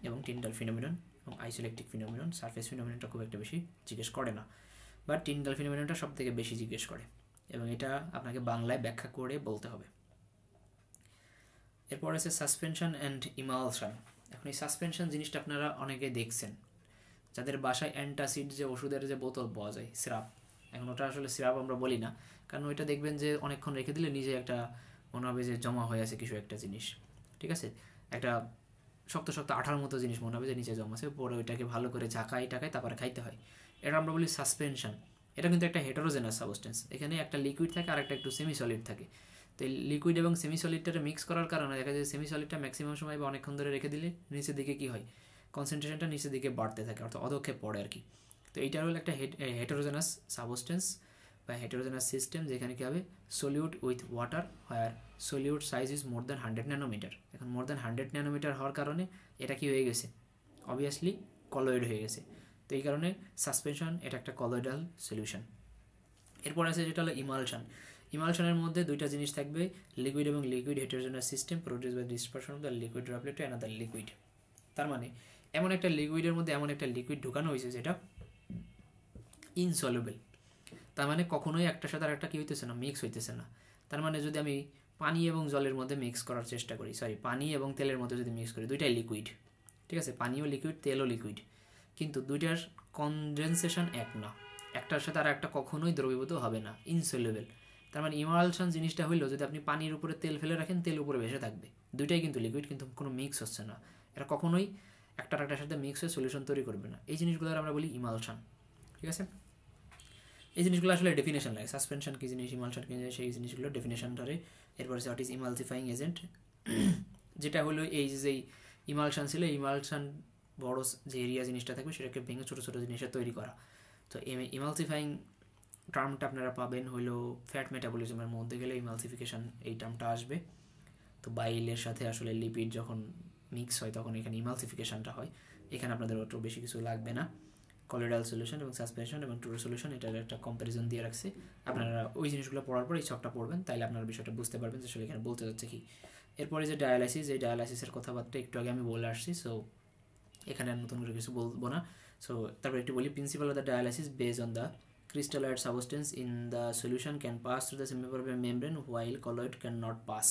এবং টিন্ডাল ফিনোমিনন এবং আইসোইলেকট্রিক ফিনোমিনন, সারফেস ফিনোমিননটা খুব একটা বেশি জিজ্ঞেস করে না, বাট টিন্ডাল ফিনোমিননটা সব থেকে বেশি জিজ্ঞেস করে, এবং এটা আপনাকে বাংলায় ব্যাখ্যা করে বলতে হবে। এরপর আছে সাসপেনশন অ্যান্ড ইমালশন। এখন এই সাসপেনশন জিনিসটা আপনারা অনেকে দেখছেন, যাদের বাসায় অ্যান্টাসিড যে ওষুধের যে বোতল পাওয়া যায়, সিরাপ, এখন ওটা আসলে সিরাপ আমরা বলি না, কারণ ওইটা দেখবেন যে অনেকক্ষণ রেখে দিলে নিজে একটা মনে হবে যে জমা হয়ে আছে কিছু একটা জিনিস, ঠিক আছে, একটা শক্ত শক্ত আঠার মতো জিনিস মনে হবে যে নিচে জমা আছে, পরে ওইটাকে ভালো করে ঝাঁকাই টাকায় তারপরে খাইতে হয়, এটা আমরা বলি সাসপেনশন। এটা কিন্তু একটা হেটারোজেনাস সাবস্টেন্স, এখানে একটা লিকুইড থাকে আর একটা একটু সেমি সলিড থাকে। তো এই লিকুইড এবং সেমি সলিডটা মিক্স করার কারণে দেখা যায় সেমি সলিডটা ম্যাক্সিমাম সময় বা অনেকক্ষণ ধরে রেখে দিলে নিচের দিকে কী হয়, কনসেন্ট্রেশনটা নিচের দিকে বাড়তে থাকে, অর্থাৎ অধক্ষেপ পড়ে আর কি। তো এইটা হলো একটা হেটারোজেনাস সাবস্টেন্স বা হেটারোজেনাস সিস্টেম, যেখানে কী হবে, solute with water, where solute size is more than 100 nanometre. এখন মোর দ্যান 100 ন্যানোমিটার হওয়ার কারণে এটা কি হয়ে গেছে, অবভিয়াসলি কলয়েড হয়ে গেছে। তো এই কারণে সাসপেনশন এটা একটা কলয়েডাল সলিউশন। এরপর আছে যেটা হলো ইমালশন। ইমালশনের মধ্যে দুইটা জিনিস থাকবে, লিকুইড এবং liquid heterogeneous system produce by dispersion of the liquid droplet to another liquid. তার মানে এমন একটা লিকুইডের মধ্যে এমন একটা লিকুইড ঢুকানো হয়েছে যেটা ইনসলিউবল, তার মানে কখনোই একটার সাথে আর একটা কী হইতেছে না, মিক্স হইতেছে না। তার মানে যদি আমি পানি এবং জলের মধ্যে মিক্স করার চেষ্টা করি, পানি এবং তেলের মধ্যে যদি মিক্স করি, দুইটাই লিকুইড, ঠিক আছে, পানিও লিকুইড তেলও লিকুইড, কিন্তু দুইটার কনডেনসেশন এক না, একটার সাথে আর একটা কখনোই দ্রবীভূত হবে না, ইনসলিউবল। তার মানে ইমালশন জিনিসটা হইলো যদি আপনি পানির উপরে তেল ফেলে রাখেন, তেল উপরে ভেসে থাকবে, দুইটাই কিন্তু লিকুইড, কিন্তু কোনো মিক্স হচ্ছে না, এরা কখনোই একটার সাথে মিক্স হয়ে সলিউশন তৈরি করবে না। এই জিনিসগুলো আমরা বলি ইমালশন, ঠিক আছে। এই জিনিসগুলো আসলে ডেফিনেশন লাগে, সাসপেনশন কী জিনিস, ইমালশন কী জিনিস, সেই জিনিসগুলো ডেফিনেশন ধরে। এরপর হোয়াট ইজ ইমালসিফাইং এজেন্ট, যেটা হলো এই যে ইমালশন ছিল, ইমালশন বড় যে এরিয়া জিনিসটা থাকবে সেটাকে ভেঙে ছোটো ছোটো জিনিসটা তৈরি করা। তো ইমালসিফাইং টার্মটা আপনারা পাবেন হলো ফ্যাট মেটাবলিজমের মধ্যে গেলে ইমালসিফিকেশন এই টার্মটা আসবে। তো বাইলের সাথে আসলে লিপিড যখন মিক্স হয় তখন এখানে ইমালসিফিকেশনটা হয়। এখানে আপনাদের অত বেশি কিছু লাগবে না। কলোয়েডাল সলিউশন এবং সাসপেনশন এবং টুরো সলিউশন এটার একটা কম্প্যারিজন দিয়ে রাখছে। আপনারা ওই জিনিসগুলো পড়ার পর এই ছকটা পড়বেন, তাইলে আপনারা বিষয়টা বুঝতে পারবেন যে আসলে এখানে বলতে যাচ্ছে কি। এরপরে যে ডায়ালাইসিস, এই ডায়ালাইসিসের কথাবার্তা একটু আগে আমি বলে আসছি, সো এখানে আর নতুন করে কিছু বলবো না। সো তারপর একটু বলি, principal of the dialysis based on the crystalloid substance in the solution can pass through the semipermeable membrane while colloid cannot pass।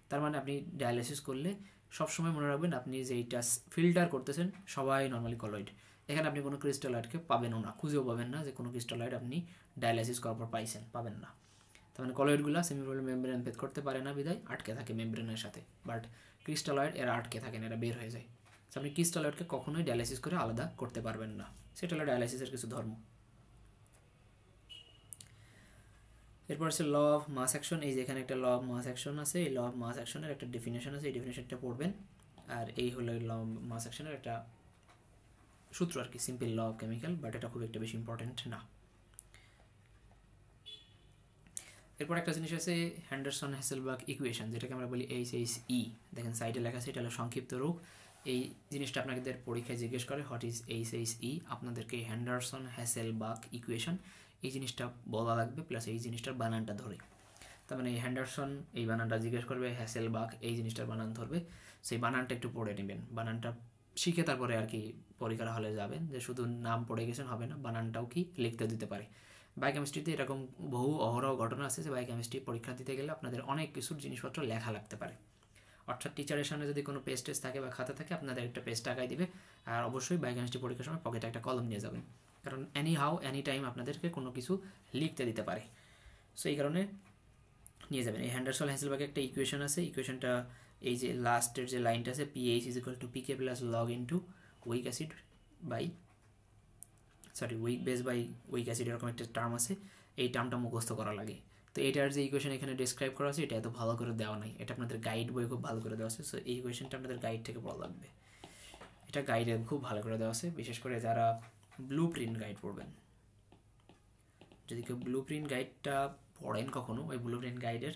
তার মানে আপনি ডায়ালাইসিস করলে সবসময় মনে রাখবেন আপনি যেইটা ফিল্টার করতেছেন সবাই নর্মালি কলয়েড। এখানে আপনি কোনো ক্রিস্টালয়েডকে পাবেনও না, খুঁজেও পাবেন না যে কোনো ক্রিস্টালয়েড আপনি ডায়ালাইসিস করার পর পাইছেন, পাবেন না। তার মানে কলয়েডগুলো সেমিপারমেবল মেমব্রেন ভেদ করতে পারে না বিধায় আটকে থাকে মেমব্রেনের সাথে, বাট ক্রিস্টালয়েড এরা আটকে থাকে না, এরা বের হয়ে যায়। আপনি ক্রিস্টালয়েডকে কখনোই ডায়ালাইসিস করে আলাদা করতে পারবেন না, সেটা হলো ডায়ালাইসিসের কিছু ধর্ম। এরপর হচ্ছে ল অফ মাস অ্যাকশন। এই যে এখানে একটা ল অফ মাস অ্যাকশন আছে, এই ল অফ মাস অ্যাকশনের একটা ডেফিনেশন আছে, এই ডেফিনেশনটা পড়বেন। আর এই হলো ল অফ মাস অ্যাকশনের একটা সূত্র আর কি, simple law of chemical, but এটা খুব একটা বেশি ইম্পর্টেন্ট না। এরপর একটা জিনিস আছে হ্যান্ডারসন হ্যাসেলবার্গ ইকুয়েশন, যেটাকে আমরা বলি HHE। দেখেন সাইডে লেখা আছে, এটা হলো সংক্ষিপ্ত রূপ। এই জিনিসটা আপনাদের পরীক্ষায় জিজ্ঞেস করে হোয়াট ইজ HHE, আপনাদেরকে হ্যান্ডারসন হ্যাসেলবার্গ ইকুয়েশন এই জিনিসটা বলা লাগবে, প্লাস এই জিনিসটার বানানটা ধরে। তার মানে হ্যান্ডারসন এই বানানটা জিজ্ঞেস করবে, হ্যাসেলবার্গ এই জিনিসটার বানান ধরবে, সেই বানানটা একটু পড়ে নেবেন। বানানটা শিখে তারপরে আর কি পরীক্ষার হলে যাবেন, যে শুধু নাম পড়ে গেছেন হবে না, বানানটাও কি লিখতে দিতে পারে। বায়োকেমিস্ট্রিতে এরকম বহু অহরহ ঘটনা আছে যে বায়োকেমিস্ট্রি পরীক্ষা দিতে গেলে আপনাদের অনেক কিছুর জিনিসপত্র লেখা লাগতে পারে। অর্থাৎ টিচারের সামনে যদি কোনো পেজ টেস্ট থাকে বা খাতা থাকে, আপনাদের একটা পেজ টাকায় দিবে, আর অবশ্যই বায়োকেমিস্ট্রি পরীক্ষার সময় পকেটে একটা কলম নিয়ে যাবেন, কারণ এনি হাউ এনি টাইম আপনাদেরকে কোনো কিছু লিখতে দিতে পারে। সো এই কারণে নিয়ে যাবেন। এই হ্যান্ডারসন হ্যাসেলবার্গের একটা ইকুয়েশন আছে, ইকুয়েশনটা এই যে লাস্টের যে লাইনটা আছে, PH = PK + log into weak acid by weak base by weak acid, এরকম একটা টার্ম আছে, এই টার্মটা মুখস্থ করা লাগে। তো এটার যে ইকুয়েশন এখানে ডিসক্রাইব করা আছে এটা এত ভালো করে দেওয়া নাই, এটা আপনাদের গাইড বই খুব ভালো করে দেওয়া আছে। সো এই ইকুয়েশনটা আপনাদের গাইড থেকে পড়া লাগবে, এটা গাইডে খুব ভালো করে দেওয়া আছে, বিশেষ করে যারা ব্লু প্রিন্ট গাইড পড়বেন। যদি কেউ ব্লু প্রিন্ট গাইডটা পড়েন কখনো, ওই ব্লু প্রিন্ট গাইডের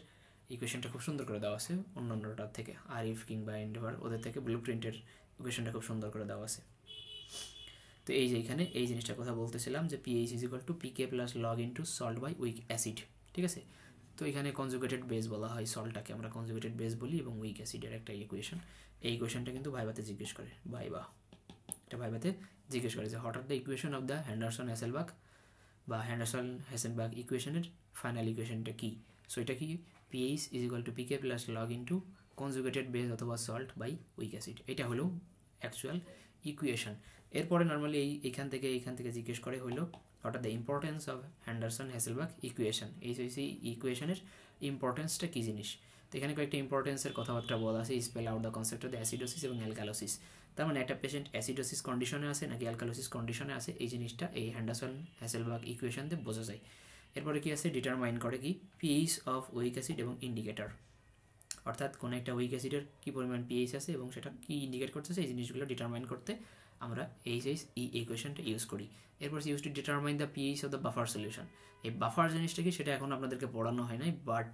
ইকুয়েশনটা খুব সুন্দর করে দেওয়া আছে অন্যান্যটার থেকে, আরিফ কিংবা এন্ডেভার ওদের থেকে ব্লু প্রিন্টের ইকুয়েশনটা খুব সুন্দর করে দেওয়া আছে। তো এই যে এখানে এই জিনিসটার কথা বলতেছিলাম যে PH = PK + log into salt by weak acid, ঠিক আছে। তো এখানে কনজুগেটেড বেস বলা হয়, সল্টটাকে আমরা কনজুগেটেড বেস বলি, এবং উইক অ্যাসিডের একটা ইকুয়েশন। এই ইকুয়েশনটা কিন্তু ভাইভাতে জিজ্ঞেস করে, এটা ভাইভাতে জিজ্ঞেস করে যে what are the equation of the Henderson Hasselbalch বা হ্যান্ডারসন হ্যাসেলবার্গ ইকুয়েশনের ফাইনাল ইকুয়েশনটা কি। সো এটা কি, PH = PK + log into conjugated base অথবা সল্ট বাই উইক অ্যাসিড, এটা হলো অ্যাকচুয়াল ইকুয়েশন। এরপরে নর্মালি এইখান থেকে জিজ্ঞেস করে হলো what are the importance of Henderson Hasselbalch equation, এই ইকুয়েশনের ইম্পর্টেন্সটা কী জিনিস। তো এখানে কয়েকটা ইম্পর্টেন্সের কথাবার্তা বলা আছে, spell out the concept of the acidosis এবং অ্যালকালোসিস। তার মানে একটা পেশেন্ট অ্যাসিডোসিস কন্ডিশনে আছে নাকি অ্যালকালোসিস কন্ডিশনে আছে, এই জিনিসটা এই হ্যান্ডারসন হ্যাসেলবার্গ ইকুয়েশন দিয়ে বোঝা যায়। এরপরে কি আছে, ডিটারমাইন করে কি পিএইচ অফ উইক অ্যাসিড এবং ইন্ডিকেটর, অর্থাৎ কোনো একটা উইক অ্যাসিডের কী পরিমাণ পিএইচ আছে এবং সেটা কী ইন্ডিকেট করতেছে, এই জিনিসগুলো ডিটারমাইন করতে আমরা HHE ইকুয়েশনটা ইউজ করি। এরপর use to determine the pH of the buffer solution. এই বাফার জিনিসটা কি সেটা এখন আপনাদেরকে পড়ানো হয় নাই, বাট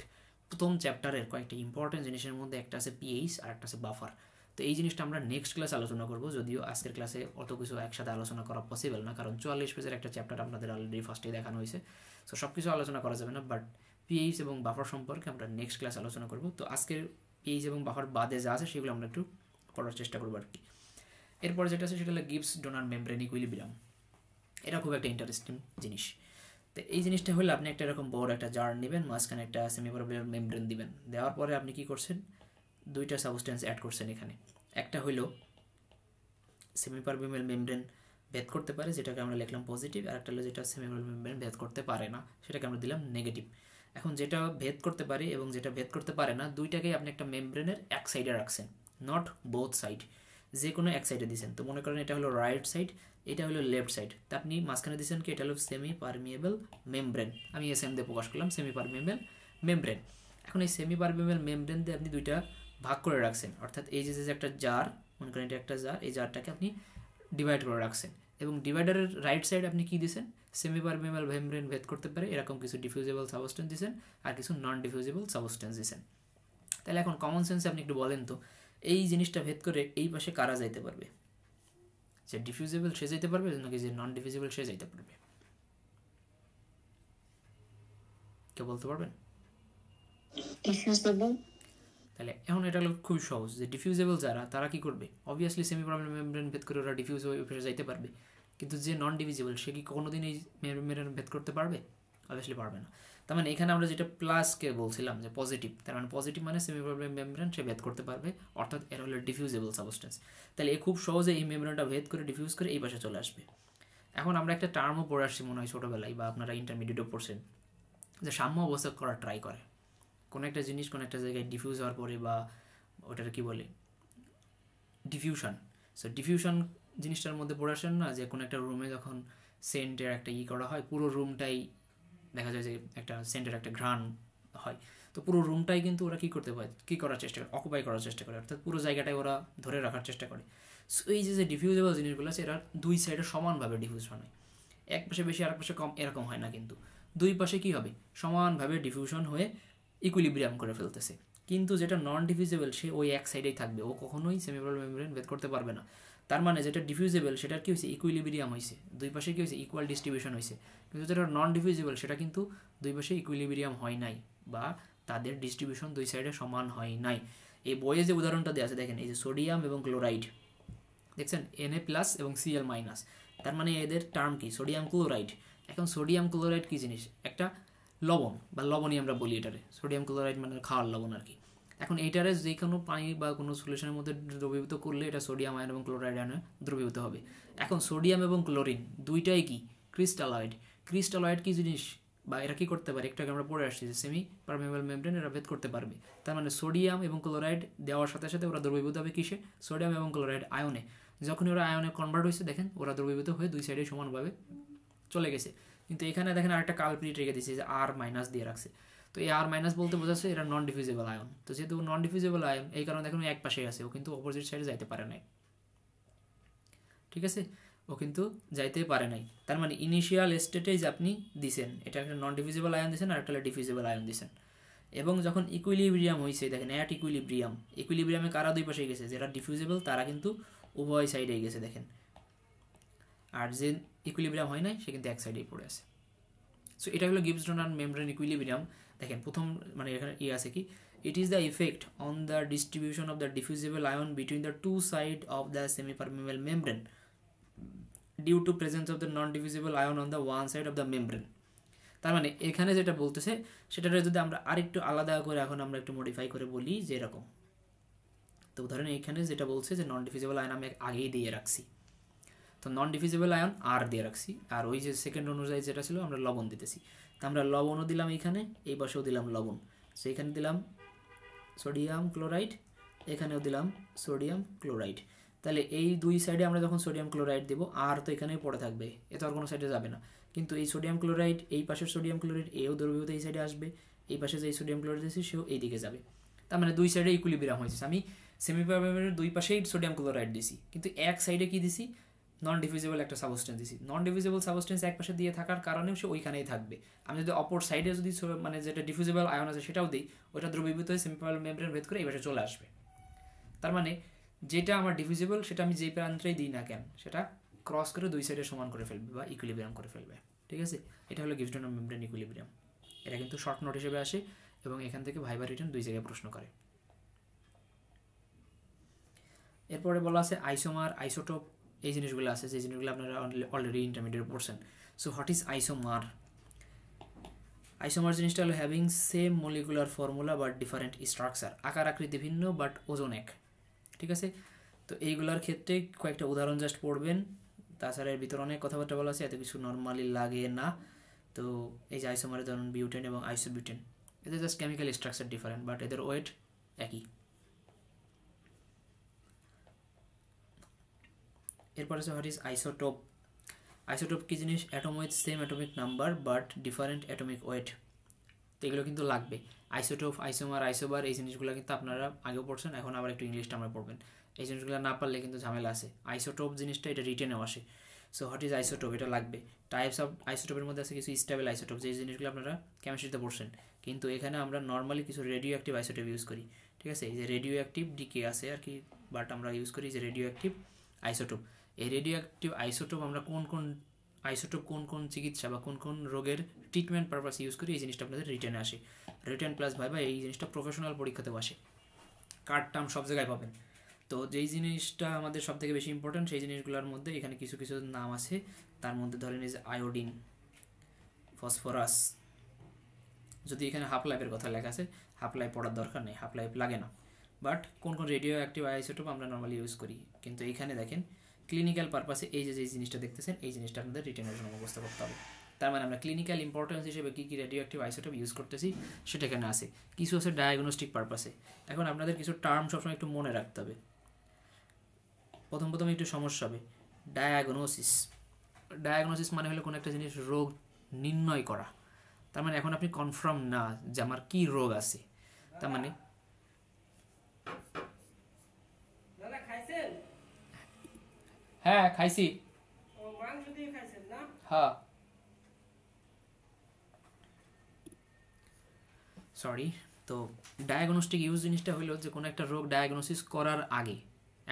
প্রথম চ্যাপ্টারের কয়েকটা ইম্পর্টেন্ট জিনিসের মধ্যে একটা আছে পিএইচ আর একটা আছে বাফার। তো এই জিনিসটা আমরা নেক্সট ক্লাসে আলোচনা করবো, যদিও আজকের ক্লাসে অত কিছু একসাথে আলোচনা করা পসিবল না, কারণ 44 পেজের একটা চ্যাপ্টার আপনাদের অলরেডি ফার্স্টে দেখানো হয়েছে। সো সব কিছু আলোচনা করা যাবে না, বাট পিএইচ এবং বাফার সম্পর্কে আমরা নেক্সট ক্লাস আলোচনা করবো। তো আজকের পিএইচ এবং বাফার বাদে যা আছে সেগুলো আমরা একটু পড়ার চেষ্টা করবো আর কি। এরপর যেটা আছে সেটা হলো গিবস ডোনার মেমব্রেন ইকুইলিব্রিয়াম, এটা খুব একটা ইন্টারেস্টিং জিনিস। তো এই জিনিসটা হলে আপনি একটা এরকম বড় একটা জার নেবেন, মাঝখানে একটা সেমিপারমেবল মেমব্রেন দিবেন, দেওয়ার পরে আপনি কি করছেন, দুইটা সাবস্টেন্স অ্যাড করছেন এখানে। একটা হলো সেমিপারমেবল মেমব্রেন ভেদ করতে পারে, যেটাকে আমরা লিখলাম পজিটিভ, আর একটা হলো যেটা সেমিপারমেবল মেমব্রেন ভেদ করতে পারে না, সেটাকে আমরা দিলাম নেগেটিভ। এখন যেটা ভেদ করতে পারে এবং যেটা ভেদ করতে পারে না, দুইটাকেই আপনি একটা মেমব্রেনের এক সাইডে রাখছেন, নট বোথ সাইড। যে কোনো এক সাইডে দিচ্ছেন। তো মনে করেন এটা হলো রাইট সাইড, এটা হলো লেফট সাইড, তা আপনি মাঝখানে দিচ্ছেন কি, এটা হলো সেমি পারমিয়েবল মেমব্রেন, আমি এসএম দিয়ে প্রকাশ করলাম সেমি পারমিয়েবল মেমব্রেন। এখন এই সেমি পারমিয়েবল মেমব্রেন দিয়ে আপনি দুইটা ভাগ করে রাখছেন, অর্থাৎ এই যে একটা জার, মনে করেন এটা একটা জার, এই জারটাকে আপনি ডিভাইড করে রাখছেন এবং ডিভাইডারের রাইট সাইড আপনি কি দিয়েছেন, সেমি পারমিয়েবল মেমব্রেন ভেদ করতে পারে এরকম কিছু ডিফিউজেবল সাবস্টেন্স দিয়েছেন আর কিছু নন ডিফিউজেবল সাবস্টেন্স দিয়েছেন। তাহলে এখন কমন সেন্সে আপনি একটু বলেন তো এই জিনিসটা ভেদ করে এই পাশে কারা যাইতে পারবে, যে ডিফিউজেবল সে যাইতে পারবে নাকি যে নন ডিফিউজেবল সে যাইতে পারবে, কেউ বলতে পারবেন? ডিফিউজেবল। তাহলে এখন এটা হলো খুব সহজ, যে ডিফিউজেবল যারা তারা কি করবে, অবভিয়াসলি সেমি পারমিয়েবল মেমব্রেন ভেদ করে ওরা ডিফিউজ হয়ে ফেসে যাইতে পারবে, কিন্তু যে নন ডিভিজেবল সে কি কোনোদিন এই মেমব্রেন ভেদ করতে পারবে? অবভিয়াসলি পারবে না। তার মানে এখানে আমরা যেটা প্লাসকে বলছিলাম যে পজিটিভ, তার মানে পজিটিভ মানে সেমি পারমিয়েবল মেমব্রেন সে ভেদ করতে পারবে, অর্থাৎ এর হলো ডিফিউজেবল সাবস্টেন্স। তাহলে এ খুব সহজে এই মেমব্রেনটা ভেদ করে ডিফিউজ করে এই পাশে চলে আসবে। এখন আমরা একটা টার্মও পড়ে আসছি মনে হয় ছোটোবেলায়, বা আপনারা ইন্টারমিডিয়েটও পড়ছেন, যে সাম্য অবস্থা করার ট্রাই করে, কোনো একটা জিনিস কোনো একটা জায়গায় ডিফিউজ হওয়ার পরে, বা ওটার কি বলে ডিফিউশন। সো ডিফিউশন জিনিসটার মধ্যে পড়ে আসেন না, যে কোনো একটা রুমে যখন সেন্টের একটা করা হয়, পুরো রুমটাই দেখা যায় যে একটা সেন্টের একটা ঘ্রাণ হয়, তো পুরো রুমটাই কিন্তু ওরা কী করতে পারে, কী করার চেষ্টা করে, অকুপাই করার চেষ্টা করে, অর্থাৎ পুরো জায়গাটাই ওরা ধরে রাখার চেষ্টা করে। সো এই যে ডিফিউজেবল জিনিসগুলো আছে এরা দুই সাইডে সমানভাবে ডিফিউশন হয়, এক পাশে বেশি আর এক পাশে কম এরকম হয় না, কিন্তু দুই পাশে কী হবে, সমানভাবে ডিফিউশন হয়ে ইকুইলিব্রিয়াম করে ফেলতেছে। কিন্তু যেটা নন ডিফিউজেবল সে ওই এক সাইডেই থাকবে, ও কখনোই সেমিপারমিয়েবল মেমব্রেন ভেদ করতে পারবে না। তার মানে যেটা ডিফিউজেবল সেটার কী হয়েছে, ইকুইলিব্রিয়াম হয়েছে, দুই পাশে কী হয়েছে, ইকুয়াল ডিস্ট্রিবিউশন হয়েছে। কিন্তু যেটা নন ডিফিউজেবল সেটা কিন্তু দুই পাশে ইকুইলিব্রিয়াম হয় নাই, বা তাদের ডিস্ট্রিবিউশন দুই সাইডে সমান হয় নাই। এই বইয়ে যে উদাহরণটা দেওয়া আছে দেখেন, এই যে সোডিয়াম এবং ক্লোরাইড দেখছেন, Na+ এবং Cl-, তার মানে এদের টার্ম কি, সোডিয়াম ক্লোরাইড। এখন সোডিয়াম ক্লোরাইড কী জিনিস, একটা লবণ বা লবণই আমরা বলি এটারে, সোডিয়াম ক্লোরাইড মানে খাওয়ার লবণ আর কি। এখন এইটারে যে কোনো পানি বা কোনো সলিউশনের মধ্যে দ্রবীভূত করলে এটা সোডিয়াম আয়ন এবং ক্লোরাইড আয়নে দ্রবীভূত হবে। এখন সোডিয়াম এবং ক্লোরিন দুইটাই কি ক্রিস্টালয়েড। ক্রিস্টালয়েড কী জিনিস, বা এরা কী করতে পারে, একটাকে আমরা পড়ে আসছি যে সেমি পারমিয়েবল মেমব্রেন এরা ভেদ করতে পারবে। তার মানে সোডিয়াম এবং ক্লোরাইড দেওয়ার সাথে সাথে ওরা দ্রবীভূত হবে কিসে, সোডিয়াম এবং ক্লোরাইড আয়নে। যখন ওরা আয়নে কনভার্ট হয়েছে দেখেন ওরা দ্রবীভূত হয়ে দুই সাইডে সমানভাবে চলে গেছে। কিন্তু এখানে দেখেন আরেকটা কালপ্রিট রেখে দিয়েছে যে R- দিয়ে রাখছে, তো এই R- বলতে বোঝাচ্ছে এটা নন ডিফিউজেবল আয়ন। তো যেহেতু নন ডিফিউজেবল আয়ন এই কারণে দেখুন এক পাশে আছে, ও কিন্তু অপোজিট সাইডে যাইতে পারে নাই, ঠিক আছে, ও কিন্তু যাইতে পারে নাই। তার মানে ইনিশিয়াল স্টেটে যে আপনি দিছেন এটা একটা নন ডিফিউজেবল আয়ন দিছেন আর একটা ডিফিউজেবল আয়ন দিছেন, এবং যখন ইকুইলিব্রিয়াম হয়েছে দেখেন অ্যাট ইকুইলিব্রিয়াম, ইকুইলিব্রিয়ামে কারা দুই পাশে গেছে, যেটা ডিফিউজেবল তারা কিন্তু উভয় সাইডে গেছে দেখেন, আর যে ইকুইলিব্রিয়াম হয় নাই সে কিন্তু এক সাইডেই পড়ে আছে। সো এটা হলো গিবস ডোনার মেমব্রেন ইকুইলিব্রিয়াম। দেখেন প্রথম মানে এখানে আছে কি, it is the effect on the distribution of the diffusible ion between the two side of the semi permeable membrane due to presence of the non diffusible ion on the one side of the membrane. তার মানে এখানে যেটা বলতেছে সেটাকে যদি আমরা আরেকটু আলাদা করে এখন আমরা একটু মডিফাই করে বলি যে এরকম, তো ধরেন এখানে যেটা বলছে যে নন ডিফিউজেবল আয়ন আমি আগেই দিয়ে রাখছি, তো নন ডিফিউজেবল আয়ন আর দিয়ে রাখছি, আর ওই যে সেকেন্ড অনুযায়ী যেটা ছিল আমরা লবণ দিতেছি, তো আমরা লবণও দিলাম এইখানে, এই পাশেও দিলাম লবণ, সো এখানে দিলাম সোডিয়াম ক্লোরাইড, এখানেও দিলাম সোডিয়াম ক্লোরাইড। তাহলে এই দুই সাইডে আমরা যখন সোডিয়াম ক্লোরাইড দেবো আর তো এখানেই পড়ে থাকবে, এ তো আর কোনো সাইডে যাবে না, কিন্তু এই সোডিয়াম ক্লোরাইড এই পাশের সোডিয়াম ক্লোরাইড এও দ্রবীভূত এই সাইডে আসবে, এই পাশে যে সোডিয়াম ক্লোরাইড দিয়েছি সেও এই দিকে যাবে। তার মানে দুই সাইডে ইকুইলিব্রিয়াম হয়েছে, আমি সেমিপারমিয়েবলের দুই পাশেই সোডিয়াম ক্লোরাইড দিছি, কিন্তু এক সাইডে কি দিছি, নন ডিফিউজেবল একটা সাবস্টেন্স দিছি। নন ডিফিউজেবল সাবস্টেন্স এক পাশে দিয়ে থাকার কারণেও সে ওইখানেই থাকবে। আমি যদি অপর সাইডে যদি মানে যেটা ডিফিউজেবল আয়ন আছে সেটাও দিই, ওইটা দ্রবীভূত হয়ে সিম্পল মেমব্রেন ভেদ করে এই পাশে চলে আসবে। তার মানে যেটা আমার ডিফিউজেবল সেটা আমি যেই প্রান্তেই দিই না কেন সেটা ক্রস করে দুই সাইডে সমান করে ফেলবে বা ইকুইলিব্রিয়াম করে ফেলবে, ঠিক আছে। এটা হলো গিবস ডোনার মেমব্রেন ইকুইলিব্রিয়াম। এটা কিন্তু শর্ট নোট হিসেবে আসে এবং এখান থেকে ভাইবা রিটার্ন দুই জায়গায় প্রশ্ন করে। এরপরে বলা আছে আইসোমার, আইসোটোপ, এই জিনিসগুলো আছে যে জিনিসগুলো আপনারা অলরেডি ইন্টারমিডিয়েট পড়ছেন। So what is isomer? Isomer জিনিসটা হলো having same molecular formula but different structure, আকার আকৃতি ভিন্ন বাট ওজন এক, ঠিক আছে। তো এইগুলোর ক্ষেত্রে কয়েকটা উদাহরণ জাস্ট পড়বেন, তাছাড়া এর ভিতরে অনেক কথাবার্তা বলা আছে, এত কিছু নর্মালি লাগে না। তো এই যে আইসোমারের ধরুন বিউটেন এবং আইসোবিউটেন, এদের just chemical structure different but এদের ওয়েট একই। এরপর আছে হোয়াট ইজ আইসোটোপ। আইসোটোপ কি জিনিস? Atom with same atomic number but different atomic weight. তো এগুলো কিন্তু লাগবে। আইসোটোপ, আইসোমার, আইসোবার এই জিনিসগুলো কিন্তু আপনারা আগেও পড়ছেন, এখন আবার একটু ইংলিশটা আমরা পড়বেন। এই জিনিসগুলো না পারলে কিন্তু ঝামেলা আছে। আইসোটোপ জিনিসটা এটা রিটেনেও আসে। সো হোয়াট ইজ আইসোটোপ, এটা লাগবে। টাইপস অফ আইসোটোপের মধ্যে আছে কিছু স্টেবল আইসোটোপ, যে জিনিসগুলো আপনারা কেমিস্ট্রিতে পড়ছেন, কিন্তু এখানে আমরা নর্মালি কিছু রেডিও অ্যাক্টিভ আইসোটোপ ইউজ করি। ঠিক আছে, এই যে রেডিও অ্যাক্টিভ ডিকে আছে আর কি, বাট আমরা ইউজ করি যে রেডিও অ্যাক্টিভ আইসোটোপ। এই রেডিও অ্যাক্টিভ আইসোটোপ আমরা কোন কোন চিকিৎসা বা কোন কোন রোগের ট্রিটমেন্ট পারপাস ইউজ করি, এই জিনিসটা আপনাদের রিটেনে আসে। রিটেন প্লাস ভাইবা এই জিনিসটা প্রফেশনাল পরীক্ষাতেও আসে, কার্ড টার্ম সব জায়গায় পাবেন। তো যেই জিনিসটা আমাদের সব থেকে বেশি ইম্পর্টেন্ট সেই জিনিসগুলোর মধ্যে এখানে কিছু কিছু নাম আছে। তার মধ্যে ধরেন এই যে আয়োডিন, ফসফরাস। যদি এখানে হাফ লাইফের কথা লেখা আছে, হাফ লাইফ পড়ার দরকার নেই, হাফ লাইফ লাগে না। বাট কোন কোন রেডিও অ্যাক্টিভ আইসোটোপ আমরা নর্মালি ইউজ করি। কিন্তু এইখানে দেখেন ক্লিনিক্যাল পারপাসে এই যে জিনিসটা দেখতেছেন, এই জিনিসটা আপনাদের রিটেনের জন্য মুখস্থ করতে হবে। তার মানে আমরা ক্লিনিক্যাল ইম্পর্টেন্স হিসেবে কী কী রেডিও অ্যাক্টিভ আইসোটোপ ইউজ করতেছি সেটা এখানে আছে। কিছু আছে ডায়াগনস্টিক পারপাসে। এখন আপনাদের কিছু টার্ম সবসময় একটু মনে রাখতে হবে। প্রথম একটু সমস্যা হবে। ডায়াগনোসিস মানে হলো কোনো একটা জিনিস রোগ নির্ণয় করা। তার মানে এখন আপনি কনফার্ম না যে আমার কি রোগ আছে। তার মানে হ্যাঁ খাইছি। হ্যাঁ সরি। তো ডায়াগনস্টিক ইউজ জিনিসটা হলো যে কোনো একটা রোগ ডায়াগনোসিস করার আগে,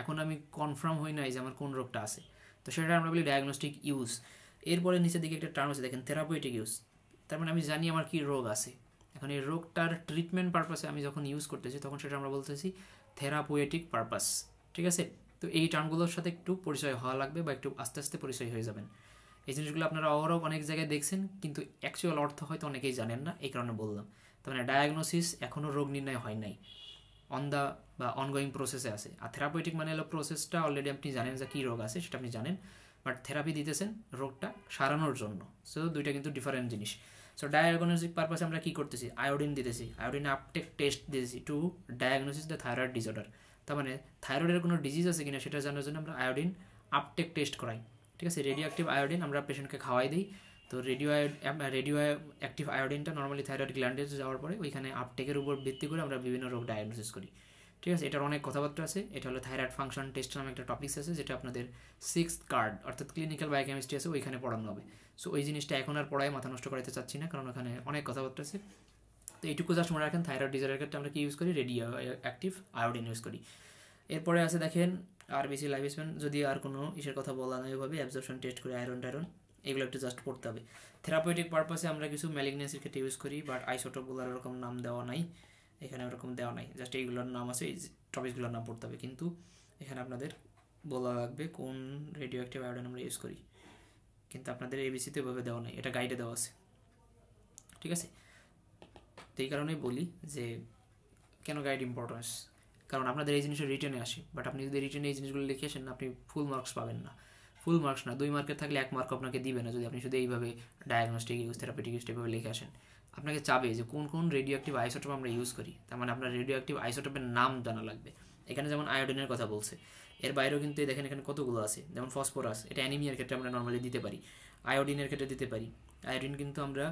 এখন আমি কনফার্ম হই নাই যে আমার কোন রোগটা আছে, তো সেটা আমরা বলি ডায়াগনস্টিক ইউজ। এরপরে নিচের দিকে একটা টার্ম আছে দেখেন, থেরাপিউটিক ইউজ। তার মানে আমি জানি আমার কি রোগ আছে, এখন এই রোগটার ট্রিটমেন্ট পারপাসে আমি যখন ইউজ করতেছি তখন সেটা আমরা বলতেছি থেরাপিউটিক পারপাস। ঠিক আছে, তো এই টার্মগুলোর সাথে একটু পরিচয় হওয়া লাগবে বা একটু আস্তে আস্তে পরিচয় হয়ে যাবেন। এই জিনিসগুলো আপনারা ওভারঅল অনেক জায়গায় দেখছেন, কিন্তু অ্যাকচুয়াল অর্থ হয়তো অনেকেই জানেন না, এই কারণে বললাম। তার মানে ডায়াগনোসিস এখনও রোগ নির্ণয় হয় নাই, অন দ্য বা অনগোয়িং প্রসেসে আছে। আর থেরাপিউটিক মানে হলো প্রসেসটা অলরেডি আপনি জানেন যে কী রোগ আছে সেটা আপনি জানেন, বাট থেরাপি দিতেছেন রোগটা সারানোর জন্য। সো দুইটা কিন্তু ডিফারেন্ট জিনিস। সো ডায়াগনোস্টিক পারপাসে আমরা কী করতেছি, আয়োডিন দিতেছি, আয়োডিন আপটেক টেস্ট দিতেছি to diagnosis the thyroid disorder. তার মানে থাইরয়েডের কোনো ডিজিজ আছে কিনা সেটা জানার জন্য আমরা আয়োডিন আপটেক টেস্ট করাই। ঠিক আছে, রেডিও অ্যাক্টিভ আয়োডিন আমরা পেশেন্টকে খাওয়াই দিই। তো রেডিও অ্যাক্টিভ আয়োডিনটা নর্মালি থাইরয়েড গ্ল্যান্ডে যাওয়ার পরে ওইখানে আপটেকের উপর ভিত্তি করে আমরা বিভিন্ন রোগ ডায়াগনোসিস করি। ঠিক আছে, এটার অনেক কথাবার্তা আছে। এটা হলো থাইরয়েড ফাংশন টেস্ট নামে একটা টপিক্স আছে, যেটা আপনাদের 6th কার্ড অর্থাৎ ক্লিনিক্যাল বায়োকেমিস্ট্রি আছে, ওইখানে পড়ানো হবে। সো ওই জিনিসটা এখন আর পড়ায় মাথা নষ্ট করাতে চাচ্ছি না, কারণ ওখানে অনেক কথাবার্তা আছে। তো এইটুকু জাস্ট মনে রাখেন, থাইরয়েড ডিজঅর্ডারের ক্ষেত্রে আমরা কি ইউজ করি, রেডিও অ্যাক্টিভ আয়োডিন ইউজ করি। এরপরে আছে দেখেন আরবিসি লাইফ স্প্যান, যদি আর কোনো ইসের কথা বলা নয় ওইভাবে অ্যাবজর্পশন টেস্ট করে আয়রন টায়রন, এগুলো একটু জাস্ট পড়তে হবে। থেরাপিউটিক পারপাসে আমরা কিছু ম্যালিগনেন্সির ক্ষেত্রে ইউজ করি, বাট আইসোটোপগুলোর ওরকম নাম দেওয়া নাই, এখানে ওরকম দেওয়া নাই, জাস্ট এইগুলোর নাম আছে, এই টপিকগুলোর নাম পড়তে হবে। কিন্তু এখানে আপনাদের বলা লাগবে কোন রেডিও অ্যাক্টিভ আয়োডিন আমরা ইউজ করি, কিন্তু আপনাদের এবিসিতে ওইভাবে দেওয়া নাই, এটা গাইডে দেওয়া আছে। ঠিক আছে, তো এই কারণেই বলি যে কেন গাইড ইম্পর্টেন্স, কারণ আপনাদের এই জিনিসটা রিটেনে আসে, বাট আপনি যদি রিটেনে এই জিনিসগুলো লিখে আসেন আপনি ফুল মার্কস পাবেন না। ফুল মার্কস না, 2 মার্কের থাকলে 1 মার্ক আপনাকে দিবে না যদি আপনি শুধু এইভাবে ডায়াগনস্টিক ইউজ, থেরাপিউটিক ইউজ এইভাবে লিখে আসেন। আপনাকে চাবে যে কোন কোন রেডিও অ্যাক্টিভ আইসোটোপ আমরা ইউজ করি, তার মানে আপনার রেডিও অ্যাক্টিভ আইসোটোপের নাম জানা লাগবে। এখানে যেমন আয়োডিনের কথা বলছে, এর বাইরেও কিন্তু দেখেন এখানে কতগুলো আছে, যেমন ফসফরাস, এটা অ্যানিমিয়ার ক্ষেত্রে আমরা নর্মালি দিতে পারি, আয়োডিনের ক্ষেত্রে দিতে পারি। আয়োডিন কিন্তু আমরা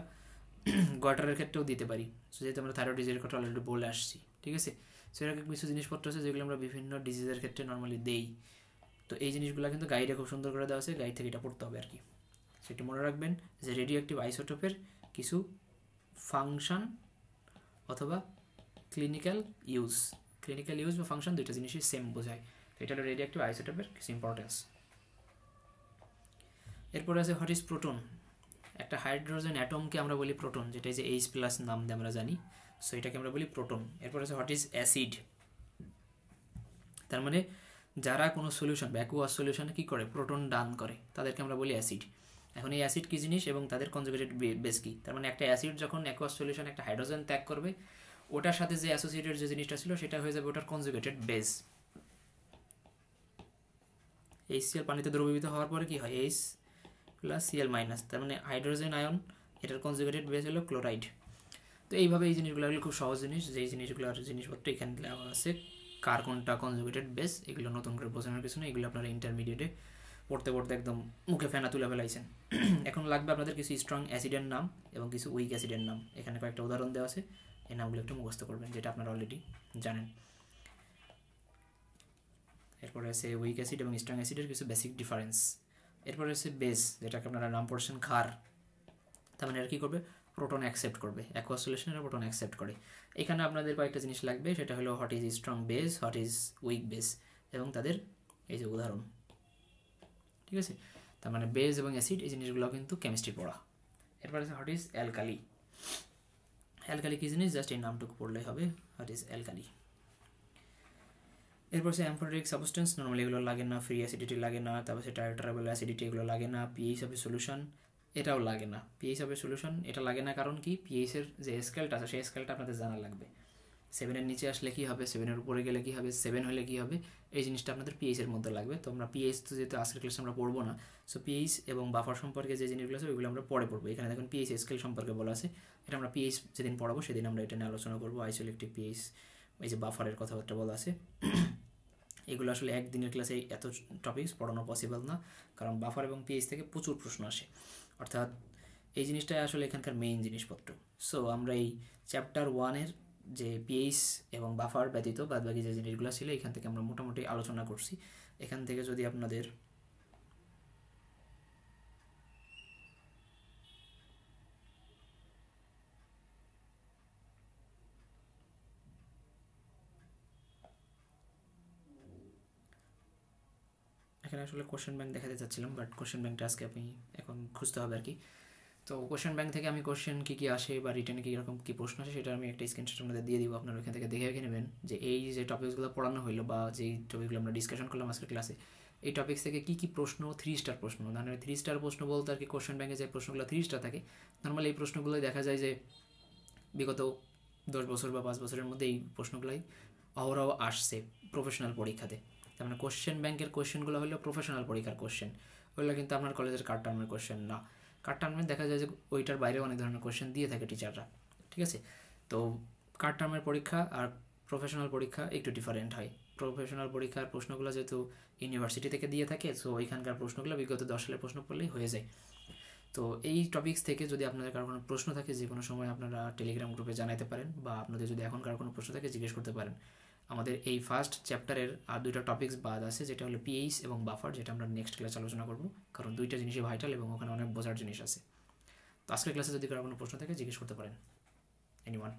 গটারের ক্ষেত্রেও দিতে পারি, যেহেতু আমরা থাইরয়েড ডিজিজের কথা অলরেডি বলে আসছি। ঠিক আছে, সেরকম কিছু জিনিসপত্র আছে যেগুলো আমরা বিভিন্ন ডিজিজের ক্ষেত্রে নর্মালি দেই। তো এই জিনিসগুলো কিন্তু গাইডে খুব সুন্দর করে দেওয়া আছে, গাইড থেকে এটা পড়তে হবে আর কি। সেটি মনে রাখবেন যে রেডিও অ্যাক্টিভ আইসোটোপের কিছু ফাংশন অথবা ক্লিনিক্যাল ইউজ বা ফাংশন দুইটা জিনিসই সেম বোঝায়। তো এটা হলো রেডিও অ্যাক্টিভ আইসোটোপের কিছু ইম্পর্টেন্স। এরপরে আছে হোয়াট ইজ প্রোটন। একটা হাইড্রোজেন অ্যাটমকে আমরা বলি প্রোটন, যেটা যে H+ নাম দিয়ে আমরা জানি, সো এটাকে আমরা বলি প্রোটন। এরপর আছে হোয়াট ইজ অ্যাসিড। তার মানে যারা কোনো সলিউশন বা অ্যাকুয়াস সলিউশনে কী করে, প্রোটন দান করে, তাদেরকে আমরা বলি অ্যাসিড। এখন এই অ্যাসিড কী জিনিস এবং তাদের কনজুগেটেড বেস কী, তার মানে একটা অ্যাসিড যখন অ্যাকুয়াস সলিউশন একটা হাইড্রোজেন ত্যাগ করবে, ওটার সাথে যে অ্যাসোসিয়েটেড যে জিনিসটা ছিল সেটা হয়ে যাবে ওটার কনজুগেটেড বেস। HCl পানিতে দ্রবীভূত হওয়ার পরে কি হয়, H+Cl-, তার মানে হাইড্রোজেন আয়ন, এটার কনজুগেটেড বেস হলো ক্লোরাইড। তো এইভাবে এই জিনিসগুলো খুব সহজ জিনিস, যেই জিনিসগুলোর জিনিসপত্র এখানে দেওয়া আছে, কার কোনটা কনজুগেটেড বেস, এগুলো নতুন করে বোঝানোর কিছু না, এগুলো আপনারা ইন্টারমিডিয়েটে পড়তে পড়তে একদম মুখে ফেনা তুলে ফেলাইছেন। এখন লাগবে আপনাদের কিছু স্ট্রং অ্যাসিডের নাম এবং কিছু উইক অ্যাসিডের নাম। এখানে কয়েকটা উদাহরণ দেওয়া আছে, এই নামগুলো একটু মুখস্থ করবেন, যেটা আপনারা অলরেডি জানেন। এরপরে আছে উইক অ্যাসিড এবং স্ট্রং অ্যাসিডের কিছু বেসিক ডিফারেন্স। এরপরে আছে বেস, যেটাকে আপনারা নাম পড়ছেন ক্ষার। তার মানে এরা কী করবে, প্রোটন অ্যাকসেপ্ট করবে, অ্যাকোয়াস সলিউশনে এরা প্রোটন অ্যাকসেপ্ট করে। এখানে আপনাদের কয়েকটা জিনিস লাগবে, সেটা হলো what is strong base, what is weak base এবং তাদের এই যে উদাহরণ। ঠিক আছে, তার মানে বেস এবং অ্যাসিড এই জিনিসগুলো কিন্তু কেমিস্ট্রি পড়া। এরপর আছে হোয়াট ইজ অ্যালকালি। অ্যালকালি কী জিনিস, জাস্ট এই নামটুকু পড়লেই হবে, হোয়াট ইজ অ্যালকালি। এরপর সে অ্যামফোটেরিক সাবস্টেন্স, নর্মালি এগুলো লাগে না, ফ্রি অ্যাসিডিটি লাগে না, তারপর সে টাইট্রেবল অ্যাসিডিটি এগুলো লাগে না, পিএইচ অফ সলিউশন এটাও লাগে না। পিএইচ অফ সলিউশন এটা লাগে না কারণ কি, পিএইচের যে স্কেলটা আছে সেই স্কেলটা আপনাদের জানা লাগবে। 7-এর নিচে আসলে কী হবে, 7-এর উপরে গেলে কী হবে, 7 হলে কী হবে, এই জিনিসটা আপনাদের পিএইচের মধ্যে লাগবে। তো আমরা পিএইচ তো যেহেতু আজকের ক্লাসে আমরা পড়বো না, সো পিএইচ এবং বাফার সম্পর্কে যে জিনিসগুলো আছে ওইগুলো আমরা পরে পড়বো। এখানে দেখুন পিএইচ স্কেল সম্পর্কে বলা আছে, এটা আমরা পিএইচ যেদিন পড়াবো সেদিন আমরা এটা নিয়ে আলোচনা করবো। আইসোলেকটিভ পিএইচ, এই যে বাফারের কথাবার্তা বলা আছে, এগুলো আসলে একদিনের ক্লাসে এত টপিকস পড়ানো পসিবল না, কারণ বাফার এবং পিএইচ থেকে প্রচুর প্রশ্ন আসে, অর্থাৎ এই জিনিসটাই আসলে এখানকার মেইন জিনিসপত্র। সো আমরা এই চ্যাপ্টার 1-এর যে পিএইচ এবং বাফার ব্যতীত বাদবাকি যে জিনিসগুলো ছিল এখান থেকে আমরা মোটামুটি আলোচনা করছি। এখান থেকে যদি আপনাদের এখানে আসলে কোশ্চেন ব্যাংক দেখাতে চাচ্ছিলাম, বাট কোশ্চেন ব্যাংকটা আজকে আপনি এখন খুঁজতে হবে আর কি। তো কোশ্চেন ব্যাংক থেকে আমি কোশ্চেন কী কী আসে বা রিটেনে কী রকম কী প্রশ্ন আসে সেটা আমি একটা স্ক্রিনশট আপনাদের দিয়ে দিব, আপনারা ওখান থেকে দেখে রেখে নেবেন যে এই যে টপিকসগুলো পড়ানো হলো বা যেই টপিকগুলো আমরা ডিসকাশন করলাম আজকের ক্লাসে, এই টপিক্স থেকে কী কী প্রশ্ন 3 স্টার প্রশ্ন, মানে 3 স্টার প্রশ্ন বলতে আর কি কোশ্চেন ব্যাংকে যে প্রশ্নগুলো 3 স্টার থাকে, নর্মালি এই প্রশ্নগুলোই দেখা যায় যে বিগত 10 বছর বা 5 বছরের মধ্যে এই প্রশ্নগুলোই অহরহ আসছে প্রফেশনাল পরীক্ষাতে। তার মানে কোশ্চেন ব্যাংকের কোশ্চেনগুলো হলো প্রফেশনাল পরীক্ষার কোশ্চেন, ওগুলো কিন্তু আপনার কলেজের কার্ড টার্মের কোশ্চেন না। কার্ড টার্মে দেখা যায় যে ওইটার বাইরে অনেক ধরনের কোশ্চেন দিয়ে থাকে টিচাররা, ঠিক আছে। তো কার্ড টার্মের পরীক্ষা আর প্রফেশনাল পরীক্ষা একটু ডিফারেন্ট হয়। প্রফেশনাল পরীক্ষার প্রশ্নগুলো যেহেতু ইউনিভার্সিটি থেকে দিয়ে থাকে, সো ওইখানকার প্রশ্নগুলো বিগত 10 সালের প্রশ্ন পড়লেই হয়ে যায়। তো এই টপিকস থেকে যদি আপনাদের কারো কোনো প্রশ্ন থাকে যে কোনো সময় আপনারা টেলিগ্রাম গ্রুপে জানাতে পারেন, বা আপনাদের যদি এখন কারো কোনো প্রশ্ন থাকে জিজ্ঞেস করতে পারেন। আমাদের এই ফার্স্ট চ্যাপ্টারের আর 2টা টপিকস বাদ আছে, যেটা হলো পিএইচ এবং বাফার, যেটা আমরা নেক্সট ক্লাসে আলোচনা করব, কারণ 2টা জিনিসই ভাইটাল এবং ওখানে অনেক বোঝার জিনিস আছে। তো আজকের ক্লাসে যদি কারো কোনো প্রশ্ন থাকে জিজ্ঞেস করতে পারেন, এনিওয়ান।